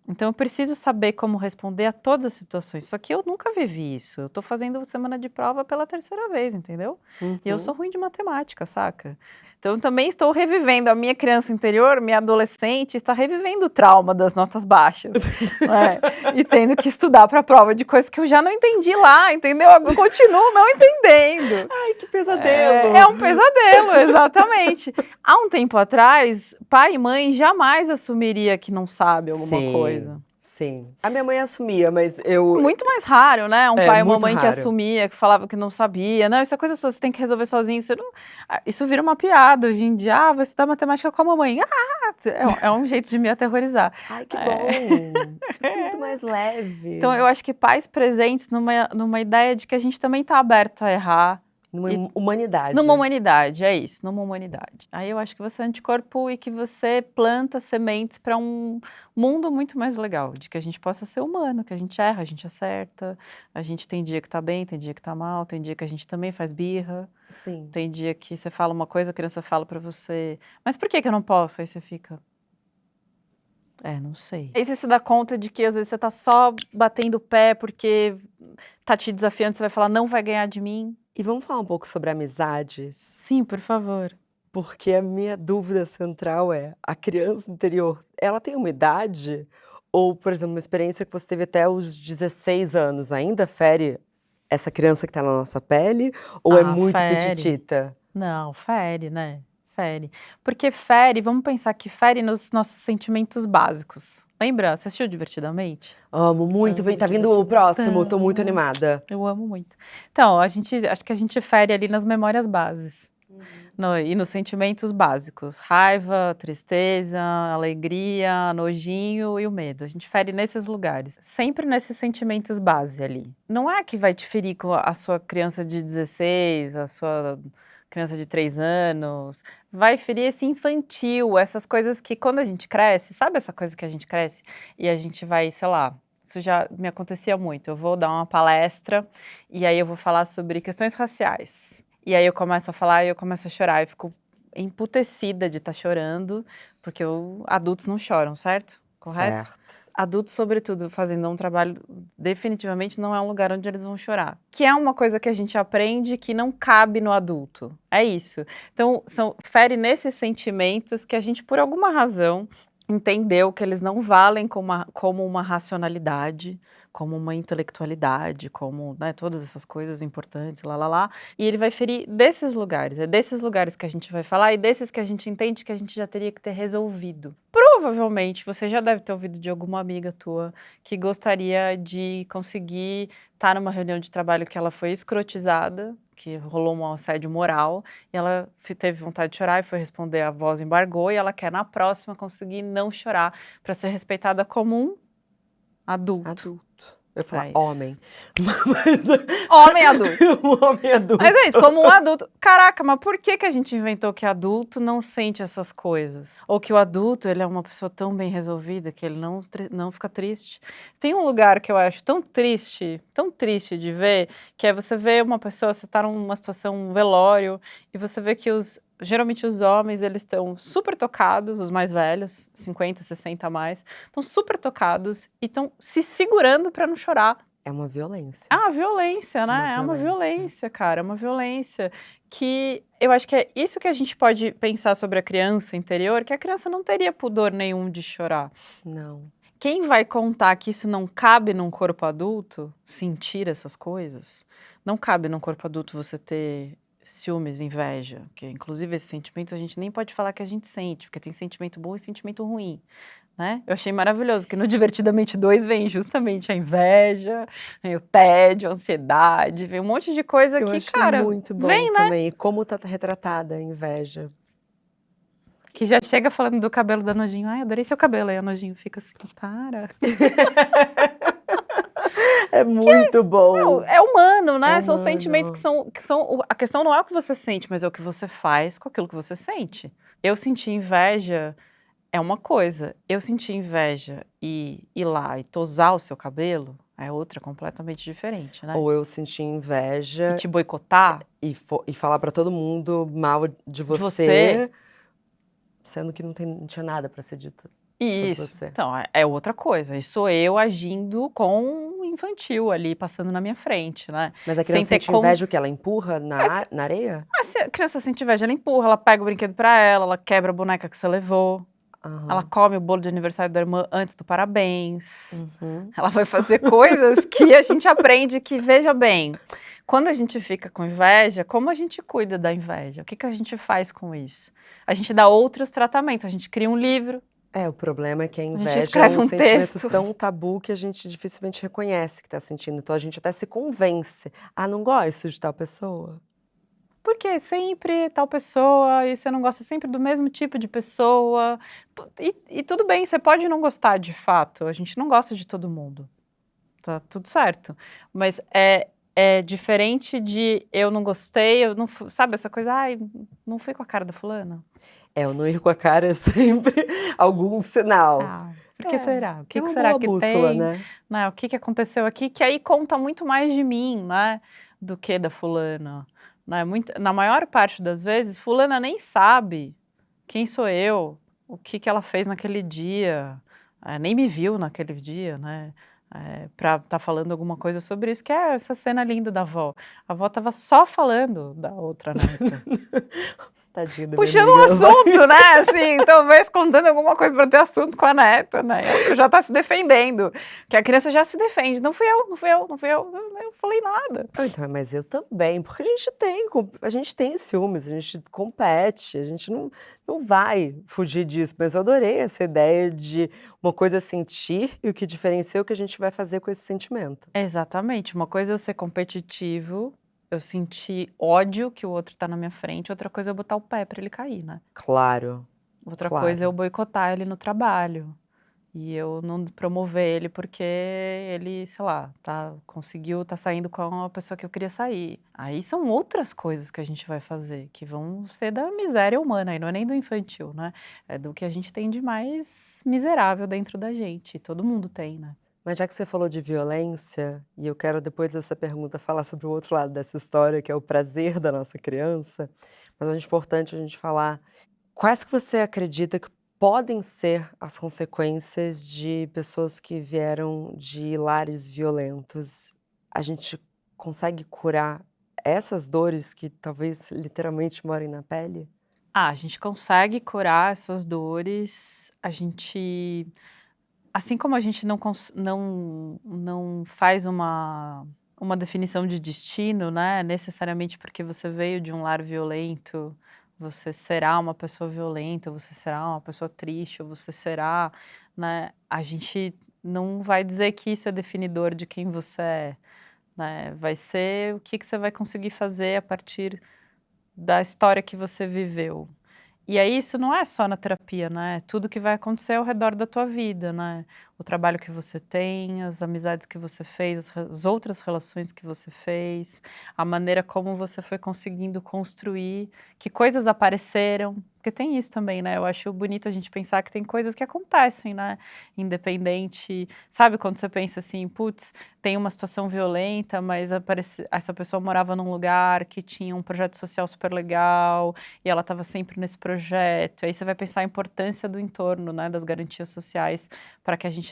Então eu preciso saber como responder a todas as situações, só que eu nunca vivi isso, eu estou fazendo semana de prova pela 3ª vez, entendeu? E eu sou Uhum. ruim de matemática, saca? Então também estou revivendo a minha criança interior, minha adolescente, está revivendo o trauma das notas baixas, né? E tendo que estudar para a prova de coisas que eu já não entendi lá, entendeu? Eu continuo não entendendo. Ai, que pesadelo! É um pesadelo, exatamente. Há um tempo atrás, pai e mãe jamais assumiria que não sabe alguma coisa. Sim. A minha mãe assumia, mas eu Muito mais raro, né? Um pai e uma muito mãe que raro. assumia, que falava que não sabia. Não, isso é coisa sua, você tem que resolver sozinho. Isso vira uma piada hoje em dia. Vou estudar matemática com a mamãe. É um jeito de me aterrorizar. Ai, que bom! Isso é muito mais leve. Então, eu acho que pais presentes numa ideia de que a gente também está aberto a errar Numa humanidade. Numa humanidade, é isso, numa humanidade. Aí eu acho que você é anticorpo e que você planta sementes para um mundo muito mais legal, de que a gente possa ser humano, que a gente erra, a gente acerta, a gente tem dia que tá bem, tem dia que tá mal, tem dia que a gente também faz birra, Sim. tem dia que você fala uma coisa, a criança fala para você, mas por que eu não posso? Aí você fica, não sei. Aí você se dá conta de que às vezes você tá só batendo o pé porque tá te desafiando, você vai falar, não vai ganhar de mim. E vamos falar um pouco sobre amizades? Sim, por favor. Porque a minha dúvida central é, a criança interior, ela tem uma idade? Ou, por exemplo, uma experiência que você teve até os 16 anos, ainda fere essa criança que está na nossa pele? Ou é muito Fere. petitita? Não, fere, né? Fere. Porque fere, vamos pensar que fere nos nossos sentimentos básicos. Lembra? Você assistiu Divertidamente? Amo muito, tá vindo o próximo, tô muito animada. Eu amo muito. Então, acho que a gente fere ali nas memórias bases. E nos sentimentos básicos. Raiva, tristeza, alegria, nojinho e o medo. A gente fere nesses lugares. Sempre nesses sentimentos base ali. Não é que vai te ferir com a sua criança de 16, a sua criança de 3 anos. Vai ferir esse infantil, essas coisas que quando a gente cresce, sabe essa coisa que a gente cresce e a gente vai, sei lá, isso já me acontecia muito. Eu vou dar uma palestra e aí eu vou falar sobre questões raciais. E aí eu começo a falar e eu começo a chorar. Eu fico emputecida de estar chorando, porque adultos não choram, certo? Correto? Certo. Adultos, sobretudo, fazendo um trabalho, definitivamente não é um lugar onde eles vão chorar. Que é uma coisa que a gente aprende que não cabe no adulto. É isso. Então, fere nesses sentimentos que a gente, por alguma razão, entendeu que eles não valem como uma racionalidade, como uma intelectualidade, como, né, todas essas coisas importantes, e ele vai ferir desses lugares, é desses lugares que a gente vai falar e desses que a gente entende que a gente já teria que ter resolvido. Provavelmente você já deve ter ouvido de alguma amiga tua que gostaria de conseguir estar numa reunião de trabalho que ela foi escrotizada, que rolou um assédio moral, e ela teve vontade de chorar e foi responder, a voz embargou, e ela quer na próxima conseguir não chorar para ser respeitada como um adulto. Eu ia falar isso. homem. Homem adulto. Um homem adulto. Mas é isso, como um adulto. Caraca, mas por que a gente inventou que adulto não sente essas coisas? Ou que o adulto, ele é uma pessoa tão bem resolvida que ele não fica triste? Tem um lugar que eu acho tão triste de ver, que é você ver uma pessoa, você tá numa situação, um velório, e você vê que geralmente os homens, eles estão super tocados, os mais velhos, 50, 60 a mais, estão super tocados e estão se segurando para não chorar. É uma violência. É uma violência, né? É uma violência, cara, é uma violência que eu acho que é isso que a gente pode pensar sobre a criança interior, que a criança não teria pudor nenhum de chorar. Não. Quem vai contar que isso não cabe num corpo adulto, sentir essas coisas? Não cabe num corpo adulto você ter ciúmes, inveja, que inclusive esses sentimentos a gente nem pode falar que a gente sente, porque tem sentimento bom e sentimento ruim, né? Eu achei maravilhoso que no Divertidamente 2 vem justamente a inveja, vem o tédio, a ansiedade, vem um monte de coisa Eu que, acho cara, muito bom vem, né? também. E como tá retratada a inveja. Que já chega falando do cabelo da Nojinho, ai, adorei seu cabelo, aí a Nojinho fica assim, para. É muito bom. Não, é humano, né? É São humano. sentimentos a questão não é o que você sente, mas é o que você faz com aquilo que você sente. Eu senti inveja é uma coisa, eu senti inveja e ir lá e tosar o seu cabelo é outra completamente diferente, né? Ou eu senti inveja E te boicotar. e falar pra todo mundo mal de você, você. sendo que não tinha nada pra ser dito sobre Isso, você. então, é outra coisa. Isso sou eu agindo com um infantil ali, passando na minha frente, né? Mas a criança sente inveja o quê? Ela empurra na areia? Se a criança sente inveja, ela empurra, ela pega o brinquedo pra ela quebra a boneca que você levou. Ela come o bolo de aniversário da irmã antes do parabéns. Ela vai fazer coisas que a gente aprende que, veja bem, quando a gente fica com inveja, como a gente cuida da inveja? O que a gente faz com isso? A gente dá outros tratamentos, a gente cria um livro. O problema é que a gente inveja é escreve um um sentimento texto. tão tabu que a gente dificilmente reconhece que tá sentindo. Então a gente até se convence. Ah, não gosto de tal pessoa. Porque sempre tal pessoa, e você não gosta sempre do mesmo tipo de pessoa. E tudo bem, você pode não gostar de fato, a gente não gosta de todo mundo. Tá tudo certo. Mas é é diferente de eu não gostei, eu não sabe essa coisa, ai, não fui com a cara da fulana? O não ir com a cara é sempre algum sinal. Ah, por que É, será? O é que uma será boa que bússola, tem? né? Né? O que aconteceu aqui? Que aí conta muito mais de mim, né? Do que da fulana. Né? Na maior parte das vezes, fulana nem sabe quem sou eu, o que ela fez naquele dia, nem me viu naquele dia, né? Pra estar falando alguma coisa sobre isso, que é essa cena linda da avó. A avó estava só falando da outra neta. Tadinha da minha Puxando amiga, um ela vai... assunto, né? Assim, talvez contando alguma coisa para ter assunto com a neta, né? A outra já tá se defendendo, que a criança já se defende. Não fui eu, não fui eu, não fui eu, não falei nada. Então, mas eu também, porque a gente tem ciúmes, a gente compete, a gente não vai fugir disso, mas eu adorei essa ideia de uma coisa é sentir e o que diferencia é o que a gente vai fazer com esse sentimento. Exatamente. Uma coisa é eu ser competitivo, eu sentir ódio que o outro tá na minha frente, outra coisa é eu botar o pé para ele cair, né? Claro, Outra coisa é eu claro. boicotar ele no trabalho. E eu não promover ele porque ele, sei lá, tá saindo com a pessoa que eu queria sair. Aí são outras coisas que a gente vai fazer, que vão ser da miséria humana, e não é nem do infantil, né? É do que a gente tem de mais miserável dentro da gente, todo mundo tem, né? Mas já que você falou de violência, e eu quero depois dessa pergunta falar sobre o outro lado dessa história, que é o prazer da nossa criança, mas é importante a gente falar quais que você acredita que podem ser as consequências de pessoas que vieram de lares violentos? A gente consegue curar essas dores que talvez literalmente morem na pele? A gente consegue curar essas dores, a gente, assim como a gente não faz uma definição de destino, né, necessariamente porque você veio de um lar violento, você será uma pessoa violenta, você será uma pessoa triste, ou você será, né, a gente não vai dizer que isso é definidor de quem você é, né, vai ser o que você vai conseguir fazer a partir da história que você viveu. E aí isso não é só na terapia, né, tudo que vai acontecer ao redor da tua vida, né, o trabalho que você tem, as amizades que você fez, as outras relações que você fez, a maneira como você foi conseguindo construir, que coisas apareceram, porque tem isso também, né, eu acho bonito a gente pensar que tem coisas que acontecem, né, independente, sabe quando você pensa assim: "Putz, tem uma situação violenta, mas essa pessoa morava num lugar que tinha um projeto social super legal, e ela estava sempre nesse projeto", aí você vai pensar a importância do entorno, né, das garantias sociais, para que a gente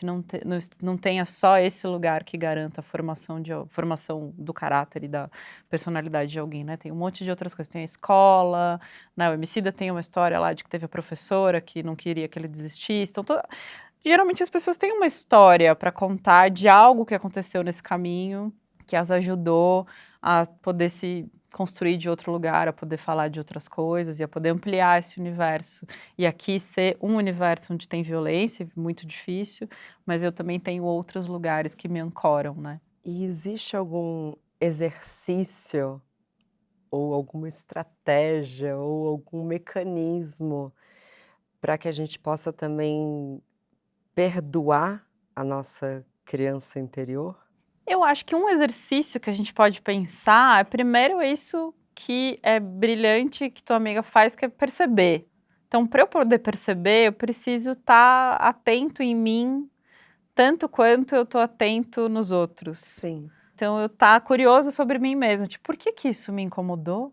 não tenha só esse lugar que garanta a formação do caráter e da personalidade de alguém, né, tem um monte de outras coisas, tem a escola, né, o Emicida tem uma história lá de que teve a professora que não queria que ele desistisse, então geralmente as pessoas têm uma história para contar de algo que aconteceu nesse caminho, que as ajudou a poder se construir de outro lugar, a poder falar de outras coisas e a poder ampliar esse universo. E aqui ser um universo onde tem violência, muito difícil, mas eu também tenho outros lugares que me ancoram, né. E existe algum exercício ou alguma estratégia ou algum mecanismo para que a gente possa também perdoar a nossa criança interior? Eu acho que um exercício que a gente pode pensar é primeiro isso que é brilhante que tua amiga faz, que é perceber. Então, para eu poder perceber, eu preciso estar atento em mim, tanto quanto eu estou atento nos outros. Sim. Então, eu estar curioso sobre mim mesmo, tipo, por que que isso me incomodou?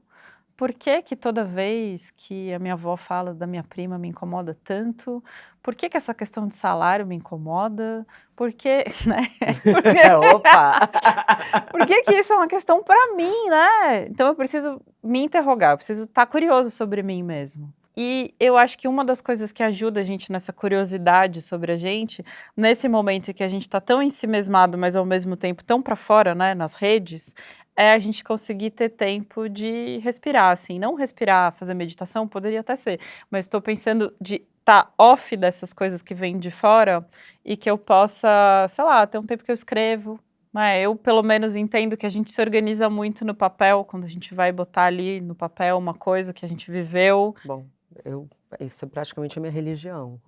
Por que que toda vez que a minha avó fala da minha prima me incomoda tanto? Por que que essa questão de salário me incomoda? Por que, né? Opa! Por que que isso é uma questão para mim, né? Então eu preciso me interrogar, eu preciso estar curioso sobre mim mesmo. E eu acho que uma das coisas que ajuda a gente nessa curiosidade sobre a gente, nesse momento em que a gente está tão ensimesmado, mas ao mesmo tempo tão para fora, né, nas redes, é a gente conseguir ter tempo de respirar, assim, não respirar, fazer meditação, poderia até ser, mas estou pensando de estar off dessas coisas que vêm de fora e que eu possa, sei lá, ter um tempo que eu escrevo, né, eu pelo menos entendo que a gente se organiza muito no papel, quando a gente vai botar ali no papel uma coisa que a gente viveu. Bom, eu Isso é praticamente a minha religião.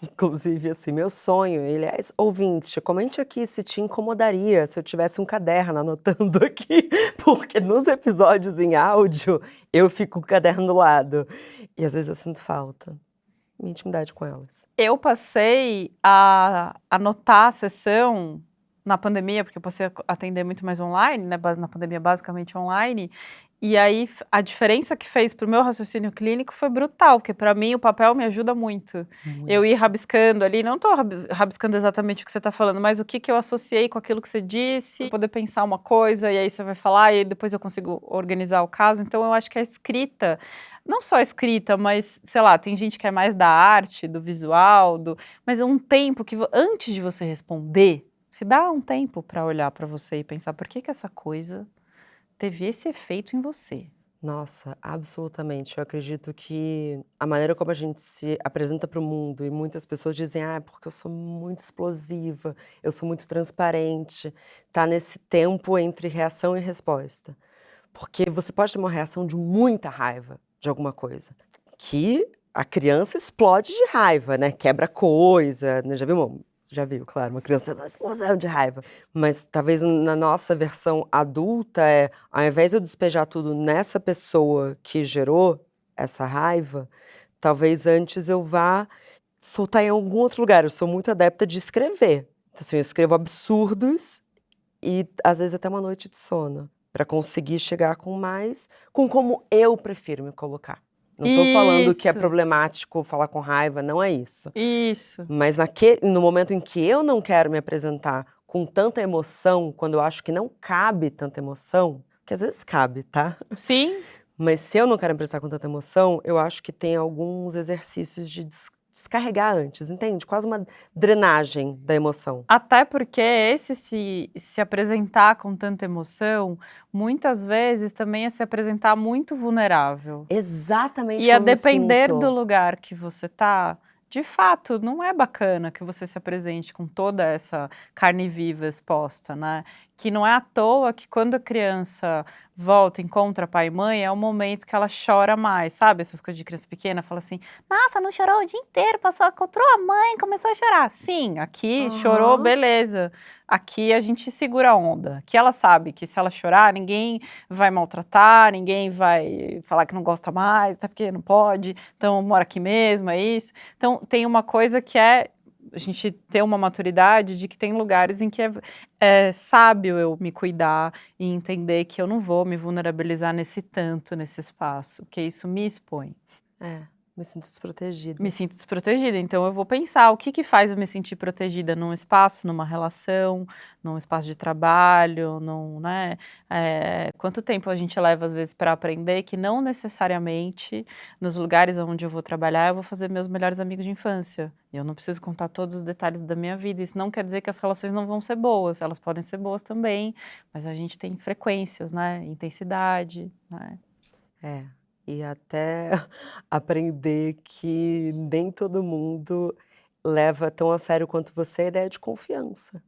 Inclusive, assim, meu sonho, aliás, ouvinte, comente aqui se te incomodaria se eu tivesse um caderno anotando aqui, porque nos episódios em áudio eu fico com o caderno do lado. E às vezes eu sinto falta. Minha intimidade com elas. Eu passei a anotar a sessão na pandemia, porque eu passei a atender muito mais online, né, na pandemia basicamente online, e aí a diferença que fez para o meu raciocínio clínico foi brutal, porque para mim o papel me ajuda muito. Eu ir rabiscando ali, não estou rabiscando exatamente o que você está falando, mas o que eu associei com aquilo que você disse, poder pensar uma coisa, e aí você vai falar, e aí depois eu consigo organizar o caso. Então eu acho que a escrita, não só a escrita, mas, sei lá, tem gente que é mais da arte, do visual, mas é um tempo que, antes de você responder, se dá um tempo para olhar para você e pensar por que essa coisa teve esse efeito em você. Nossa, absolutamente. Eu acredito que a maneira como a gente se apresenta para o mundo e muitas pessoas dizem: "Ah, porque eu sou muito explosiva, eu sou muito transparente", tá nesse tempo entre reação e resposta. Porque você pode ter uma reação de muita raiva de alguma coisa, que a criança explode de raiva, né, quebra coisa, né, já viu, claro, uma criança dá uma explosão de raiva. Mas talvez na nossa versão adulta, ao invés de eu despejar tudo nessa pessoa que gerou essa raiva, talvez antes eu vá soltar em algum outro lugar. Eu sou muito adepta de escrever. Então, assim, eu escrevo absurdos e às vezes até uma noite de sono, para conseguir chegar com como eu prefiro me colocar. Não estou falando que é Isso, problemático falar com raiva, não é isso. isso. Mas no momento em que eu não quero me apresentar com tanta emoção, quando eu acho que não cabe tanta emoção, que às vezes cabe, tá? Sim, Mas se eu não quero me apresentar com tanta emoção, eu acho que tem alguns exercícios de descarregar antes, entende? Quase uma drenagem da emoção. até porque esse se apresentar com tanta emoção, muitas vezes também é se apresentar muito vulnerável. Exatamente E a como eu me depender do sinto. lugar que você tá, de fato, não é bacana que você se apresente com toda essa carne viva exposta, né. Que não é à toa que quando a criança volta, encontra pai e mãe, é o momento que ela chora mais, sabe, essas coisas de criança pequena, fala assim: "Nossa, não chorou o dia inteiro, passou encontrou a mãe, começou a chorar". Sim, aqui chorou, Aham. beleza. Aqui a gente segura a onda. Aqui ela sabe que se ela chorar, ninguém vai maltratar, ninguém vai falar que não gosta mais, até porque não pode, então mora aqui mesmo, é isso. Então tem uma coisa que é a gente ter uma maturidade de que tem lugares em que é sábio eu me cuidar e entender que eu não vou me vulnerabilizar nesse espaço, que isso me expõe. É, me sinto Me desprotegida. sinto desprotegida, então eu vou pensar o que que faz eu me sentir protegida num espaço, numa relação, num espaço de trabalho, né, quanto tempo a gente leva às vezes para aprender que não necessariamente nos lugares onde eu vou trabalhar eu vou fazer meus melhores amigos de infância. Eu não preciso contar todos os detalhes da minha vida, isso não quer dizer que as relações não vão ser boas, elas podem ser boas também, mas a gente tem frequências, né, intensidade, né. É, e até aprender que nem todo mundo leva tão a sério quanto você a ideia de confiança.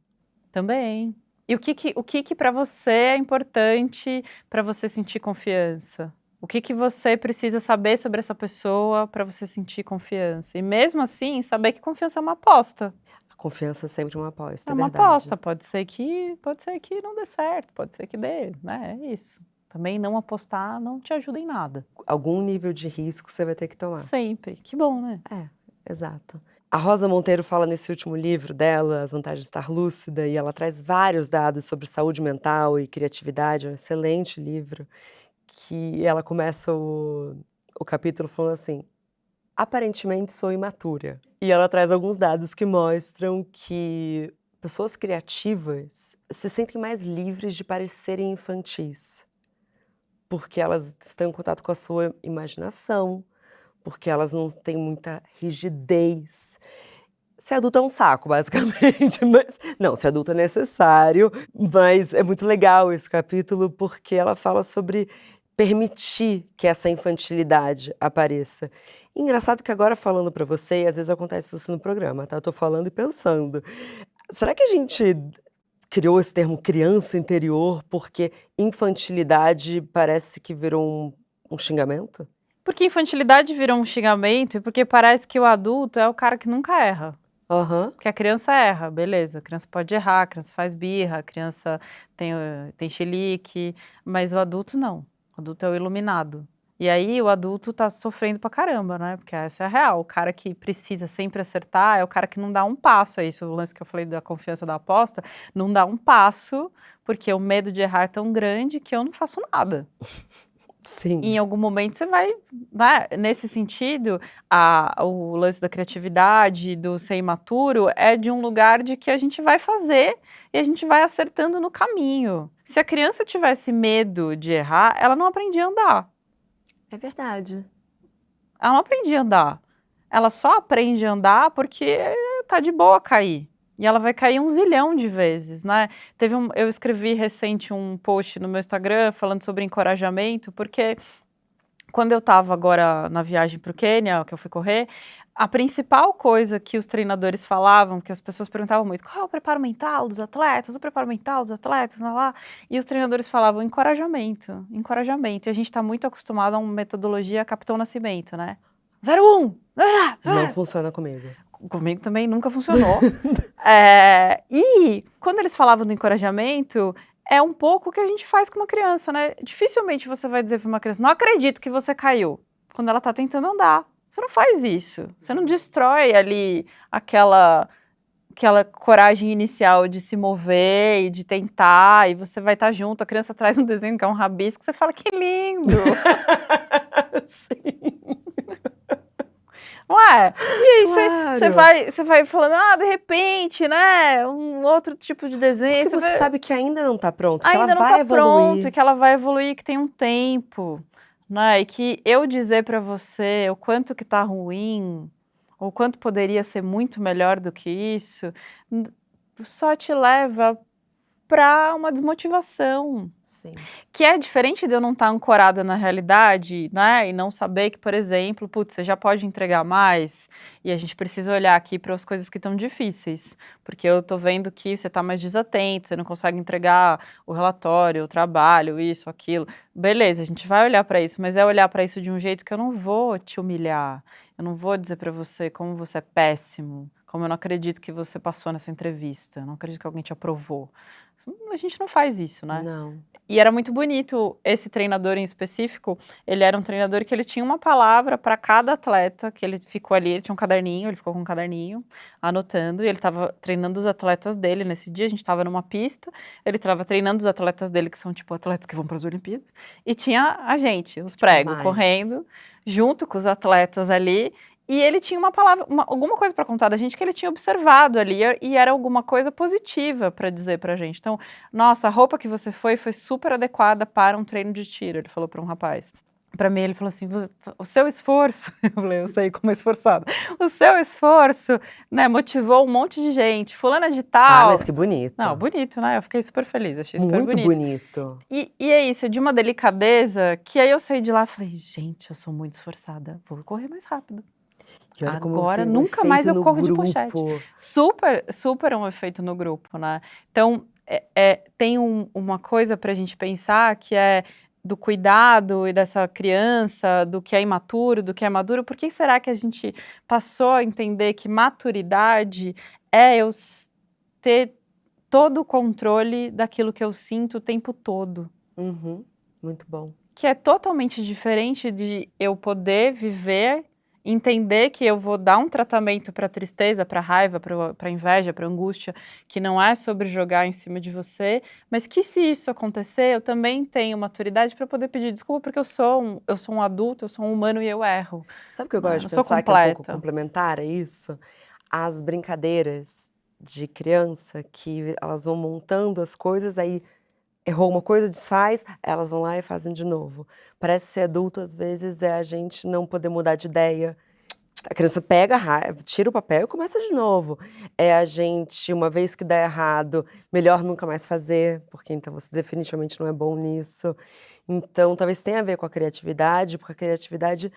Também. E o que que para você é importante para você sentir confiança? O que que você precisa saber sobre essa pessoa para você sentir confiança? E mesmo assim, saber que confiança é uma aposta. A confiança é sempre uma aposta, É é uma aposta, verdade. pode ser que não dê certo, pode ser que dê, né, é isso. Também não apostar não te ajuda em nada. Algum nível de risco você vai ter que tomar. Sempre. Que bom, né? É, exato. A Rosa Monteiro fala nesse último livro dela, As Vantagens de Estar Lúcida, e ela traz vários dados sobre saúde mental e criatividade, é um excelente livro, que ela começa o capítulo falando assim: "Aparentemente sou imatura". E ela traz alguns dados que mostram que pessoas criativas se sentem mais livres de parecerem infantis, porque elas estão em contato com a sua imaginação, porque elas não têm muita rigidez. Ser adulto é um saco, basicamente, mas não, ser adulto é necessário, mas é muito legal esse capítulo, porque ela fala sobre permitir que essa infantilidade apareça. Engraçado que agora falando pra você, e às vezes acontece isso no programa, tá, eu tô falando e pensando, será que a gente criou esse termo criança interior, porque infantilidade parece que virou um xingamento? Porque infantilidade vira um xingamento e porque parece que o adulto é o cara que nunca erra. Aham. Porque a criança erra, beleza, a criança pode errar, a criança faz birra, a criança tem chilique, mas o adulto não. O adulto é o iluminado. E aí o adulto tá sofrendo pra caramba, né? Porque essa é a real. O cara que precisa sempre acertar é o cara que não dá um passo. É isso, o lance que eu falei da confiança da aposta, não dá um passo, porque o medo de errar é tão grande que eu não faço nada. Sim. E em algum momento você vai, né? Nesse sentido, o lance da criatividade, do ser imaturo, é de um lugar de que a gente vai fazer e a gente vai acertando no caminho. Se a criança tivesse medo de errar, ela não aprendia a andar. É verdade. Ela não aprendia a andar. Ela só aprende a andar porque tá de boa cair. E ela vai cair 1 zilhão de vezes, né? Eu escrevi recente um post no meu Instagram falando sobre encorajamento, porque quando eu estava agora na viagem para o Quênia, que eu fui correr, a principal coisa que os treinadores falavam, que as pessoas perguntavam muito, qual é o preparo mental dos atletas, o preparo mental dos atletas, lá. E os treinadores falavam encorajamento, encorajamento. E a gente está muito acostumado a uma metodologia Capitão Nascimento, né? 0-1! Não funciona comigo. Comigo também nunca funcionou. E quando eles falavam do encorajamento, é um pouco o que a gente faz com uma criança, né? Dificilmente você vai dizer para uma criança, não acredito que você caiu, quando ela está tentando andar. Você não faz isso. Você não destrói ali aquela coragem inicial de se mover e de tentar, e você vai estar junto, a criança traz um desenho que é um rabisco, você fala, que lindo! Sim. Não é? E aí Claro. você vai falando, de repente, né, um outro tipo de desenho. Porque você sabe que ainda não tá pronto, que ainda ela não vai tá pronto, e evoluir. que ela vai evoluir, que tem um tempo, né? E que eu dizer pra você o quanto que tá ruim, ou o quanto poderia ser muito melhor do que isso, só te leva pra uma desmotivação. Sim. Que é diferente de eu não estar ancorada na realidade, né, e não saber que, por exemplo, putz, você já pode entregar mais, e a gente precisa olhar aqui para as coisas que estão difíceis, porque eu tô vendo que você está mais desatento, você não consegue entregar o relatório, o trabalho, isso, aquilo. Beleza, a gente vai olhar para isso, mas é olhar para isso de um jeito que eu não vou te humilhar, eu não vou dizer para você como você é péssimo, como eu não acredito que você passou nessa entrevista, eu não acredito que alguém te aprovou. A gente não faz isso, né? Não. E era muito bonito, esse treinador em específico, ele era um treinador que ele tinha uma palavra para cada atleta, que ele ficou ali, ele tinha um caderninho, ele ficou com um caderninho, anotando, e ele estava treinando os atletas dele nesse dia, a gente estava numa pista, ele estava treinando os atletas dele, que são tipo atletas que vão para as Olimpíadas, e tinha a gente, os pregos, Demais. correndo, junto com os atletas ali, e ele tinha uma palavra, alguma coisa para contar da gente que ele tinha observado ali, e era alguma coisa positiva para dizer pra gente. Então, nossa, a roupa que você foi super adequada para um treino de tiro, ele falou para um rapaz. Para mim, ele falou assim, o seu esforço, eu falei, eu sei como é esforçado, o seu esforço, né, motivou um monte de gente, fulana de tal. Mas que bonito. Não, bonito, né, eu fiquei super feliz, achei super Muito bonito. bonito. E é isso, de uma delicadeza, que aí eu saí de lá e falei, gente, eu sou muito esforçada, vou correr mais rápido. E olha como Agora, tem um nunca mais eu efeito no corro de grupo. pochete. Super um efeito no grupo, né? Então, tem uma coisa para a gente pensar que é do cuidado e dessa criança, do que é imaturo, do que é maduro. Por que será que a gente passou a entender que maturidade é eu ter todo o controle daquilo que eu sinto o tempo todo? Uhum. Muito bom. Que é totalmente diferente de eu poder viver, entender que eu vou dar um tratamento para tristeza, para raiva, para inveja, para angústia, que não é sobre jogar em cima de você, mas que se isso acontecer, eu também tenho maturidade para poder pedir desculpa, porque eu sou um adulto, eu sou um humano e eu erro. Sabe o que eu Né? gosto Não de sou pensar que é um pouco completa. complementar a isso? As brincadeiras de criança que elas vão montando as coisas, aí errou uma coisa, desfaz, elas vão lá e fazem de novo. Parece ser adulto, às vezes, é a gente não poder mudar de ideia. A criança pega, tira o papel e começa de novo. É a gente, uma vez que dá errado, melhor nunca mais fazer, porque então você definitivamente não é bom nisso. Então, talvez tenha a ver com a criatividade, porque a criatividade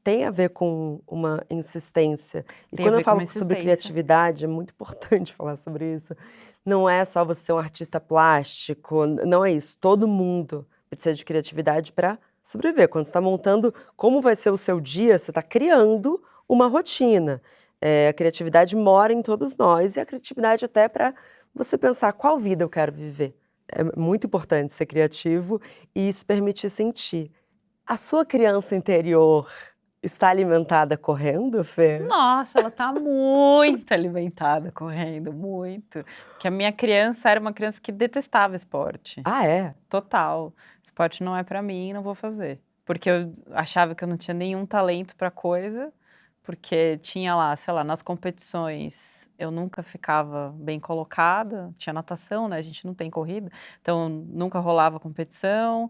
tem a ver com uma insistência. E Tem a quando eu ver com uma falo sobre insistência. criatividade, é muito importante falar sobre isso. Não é só você ser um artista plástico, não é isso. Todo mundo precisa de criatividade para sobreviver. Quando você está montando como vai ser o seu dia, você está criando uma rotina. A criatividade mora em todos nós e a criatividade até para você pensar qual vida eu quero viver. É muito importante ser criativo e se permitir sentir. A sua criança interior está alimentada correndo, Fê? Nossa, ela tá muito alimentada correndo, muito. Porque a minha criança era uma criança que detestava esporte. Ah, é? Total. Esporte não é pra mim, não vou fazer. Porque eu achava que eu não tinha nenhum talento pra coisa, porque tinha lá, sei lá, nas competições eu nunca ficava bem colocada, tinha natação, né, a gente não tem corrida, então nunca rolava competição.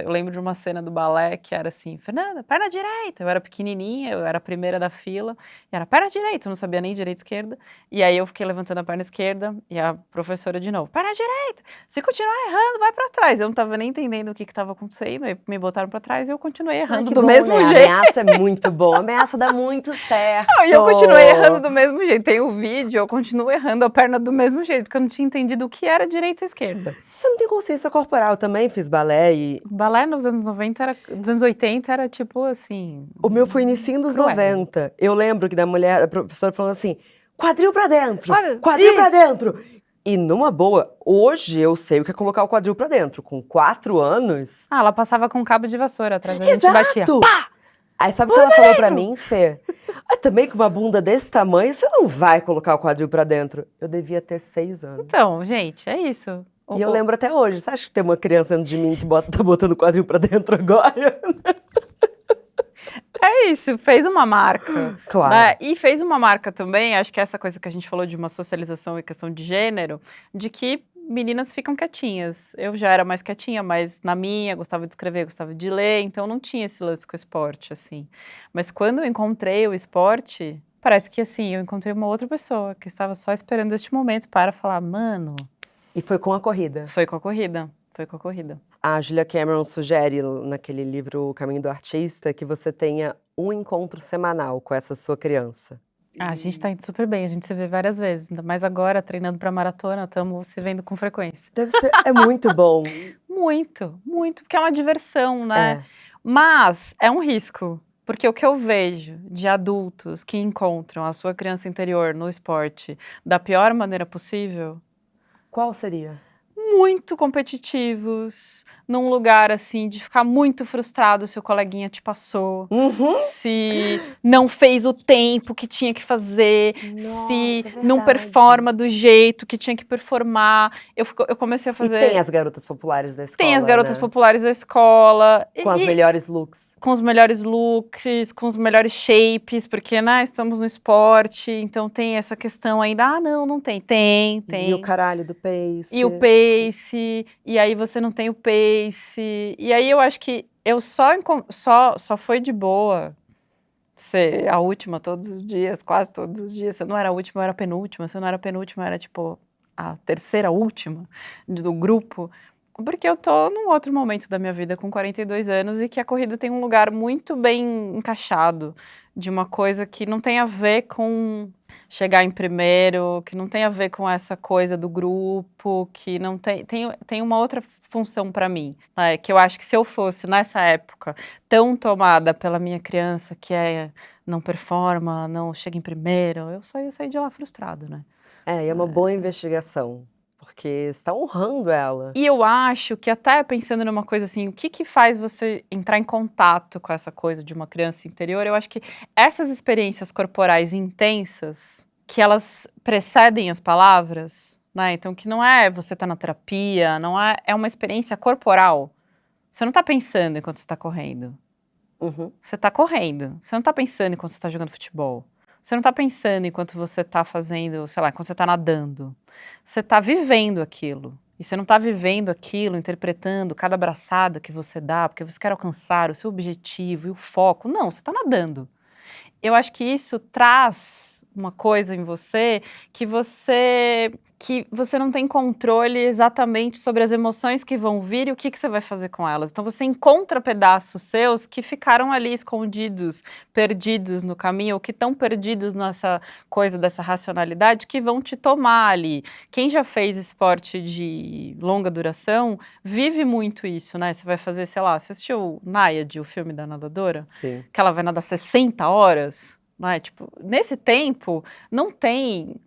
Eu lembro de uma cena do balé que era assim, Fernanda, perna direita, eu era pequenininha, eu era a primeira da fila, e era perna direita, eu não sabia nem direita e esquerda, e aí eu fiquei levantando a perna esquerda, e a professora de novo, perna direita, se continuar errando, vai pra trás. Eu não tava nem entendendo o que tava acontecendo, aí me botaram pra trás e eu continuei errando do mesmo jeito. A ameaça é muito boa, a ameaça dá muito certo. Não, e eu continuei errando do mesmo jeito. Tem o vídeo, eu continuo errando a perna do mesmo jeito, porque eu não tinha entendido o que era direita e esquerda. Você não tem consciência corporal, eu também fiz balé e... Balé nos anos 90, dos anos 80 era tipo assim... O meu foi início dos 90. Eu lembro que da professora falando assim, quadril pra dentro, quadril pra dentro. E numa boa, hoje eu sei o que é colocar o quadril pra dentro. Com 4 anos... Ah, ela passava com um cabo de vassoura atrás da gente e batia. Pá! Aí sabe o que ela falou pra mim, Fê? Também com uma bunda desse tamanho, você não vai colocar o quadril pra dentro. Eu devia ter 6 anos. Então, gente, é isso. E eu lembro até hoje. Você acha que tem uma criança dentro de mim que tá botando o quadril pra dentro agora? É isso, fez uma marca. Claro. Né? E fez uma marca também, acho que essa coisa que a gente falou de uma socialização e questão de gênero, de que meninas ficam quietinhas. Eu já era mais quietinha, mas na minha, gostava de escrever, gostava de ler, então não tinha esse lance com o esporte, assim. Mas quando eu encontrei o esporte, parece que, assim, eu encontrei uma outra pessoa que estava só esperando este momento para falar, mano... E foi com a corrida? Foi com a corrida, foi com a corrida. A Julia Cameron sugere naquele livro O Caminho do Artista que você tenha um encontro semanal com essa sua criança. A gente tá indo super bem, a gente se vê várias vezes, ainda mais agora, treinando pra maratona, estamos se vendo com frequência. Deve ser, é muito bom. Muito, muito, porque é uma diversão, né? Mas é um risco, porque o que eu vejo de adultos que encontram a sua criança interior no esporte da pior maneira possível... Qual seria? Muito competitivos, num lugar assim de ficar muito frustrado se o coleguinha te passou, se não fez o tempo que tinha que fazer, se não performa do jeito que tinha que performar. Eu comecei a fazer... E tem as garotas populares da escola, Tem as garotas populares da escola. Com as melhores looks. Com os melhores looks, com os melhores shapes, porque, né, estamos no esporte, então tem essa questão ainda, não tem. Tem. E o caralho do pace. E o pace, e aí você não tem o pace, e aí eu acho que eu só foi de boa ser a última todos os dias, quase todos os dias. Se eu não era a última, eu era a penúltima, se eu não era a penúltima, eu era tipo a terceira última do grupo, porque eu tô num outro momento da minha vida com 42 anos e que a corrida tem um lugar muito bem encaixado de uma coisa que não tem a ver com chegar em primeiro, que não tem a ver com essa coisa do grupo, que não tem uma outra função para mim, né? Que eu acho que se eu fosse nessa época tão tomada pela minha criança que não performa, não chega em primeiro, eu só ia sair de lá frustrada, né? E é uma boa investigação, porque você está honrando ela. E eu acho que até pensando numa coisa assim, o que faz você entrar em contato com essa coisa de uma criança interior, eu acho que essas experiências corporais intensas, que elas precedem as palavras, né? Então que não é você tá na terapia, não é uma experiência corporal. Você não tá pensando enquanto você tá correndo. Você tá correndo. Você não tá pensando enquanto você tá jogando futebol. Você não tá pensando enquanto você tá fazendo, sei lá, enquanto você tá nadando. Você tá vivendo aquilo. E você não tá vivendo aquilo, interpretando cada abraçada que você dá, porque você quer alcançar o seu objetivo e o foco. Não, você tá nadando. Eu acho que isso traz uma coisa em você que você não tem controle exatamente sobre as emoções que vão vir e o que você vai fazer com elas. Então você encontra pedaços seus que ficaram ali escondidos, perdidos no caminho, ou que estão perdidos nessa coisa dessa racionalidade, que vão te tomar ali. Quem já fez esporte de longa duração vive muito isso, né? Você vai fazer, sei lá, você assistiu Náiade, o filme da nadadora? Sim. Que ela vai nadar 60 horas? Não é? Tipo, nesse tempo, não tem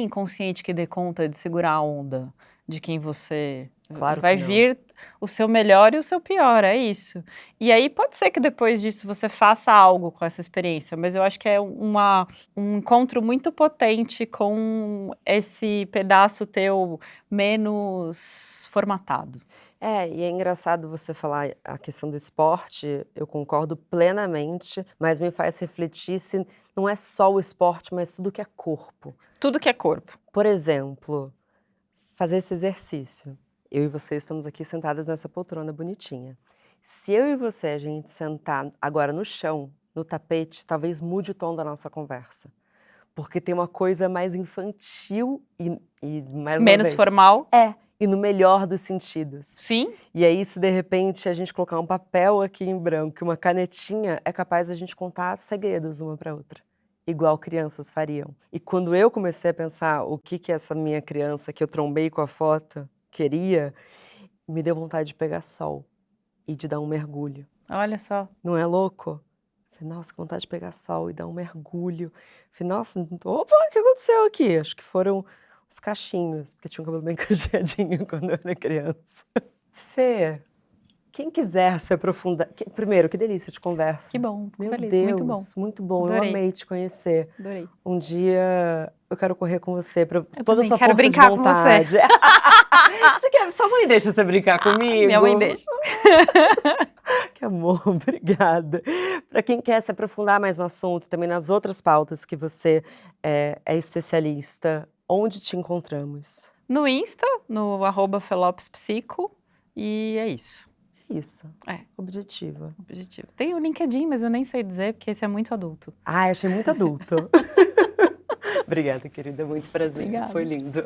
inconsciente que dê conta de segurar a onda de quem você Claro vai que não. vir o seu melhor e o seu pior, é isso. E aí pode ser que depois disso você faça algo com essa experiência, mas eu acho que é um encontro muito potente com esse pedaço teu menos formatado. E é engraçado você falar a questão do esporte, eu concordo plenamente, mas me faz refletir se não é só o esporte, mas tudo que é corpo. Tudo que é corpo. Por exemplo, fazer esse exercício. Eu e você estamos aqui sentadas nessa poltrona bonitinha. Se eu e você, a gente sentar agora no chão, no tapete, talvez mude o tom da nossa conversa. Porque tem uma coisa mais infantil e mais uma Menos vez, formal. e no melhor dos sentidos. Sim. E aí, se de repente a gente colocar um papel aqui em branco e uma canetinha, é capaz a gente contar segredos uma para outra, igual crianças fariam. E quando eu comecei a pensar o que essa minha criança que eu trombei com a foto queria, me deu vontade de pegar sol e de dar um mergulho. Olha só. Não é louco? Falei, nossa, que vontade de pegar sol e dar um mergulho. Falei, nossa, opa, o que aconteceu aqui? Acho que foram os cachinhos, porque tinha um cabelo bem cacheadinho quando eu era criança. Fê, quem quiser se aprofundar... Primeiro, que delícia de conversa. Que bom, Meu feliz. Deus, muito bom. Adorei. Eu amei te conhecer. Adorei. Um dia eu quero correr com você, toda a também sua quero força brincar de com você. vontade. Você quer? Sua mãe deixa você brincar comigo? Minha mãe deixa. Que amor, obrigada. Para quem quer se aprofundar mais no assunto, também nas outras pautas que você é especialista, onde te encontramos? No Insta, no @felopespsico, e é isso. Isso. Objetivo. Tem o LinkedIn, mas eu nem sei dizer, porque esse é muito adulto. Achei muito adulto. Obrigada, querida. Muito prazer. Obrigada. Foi lindo.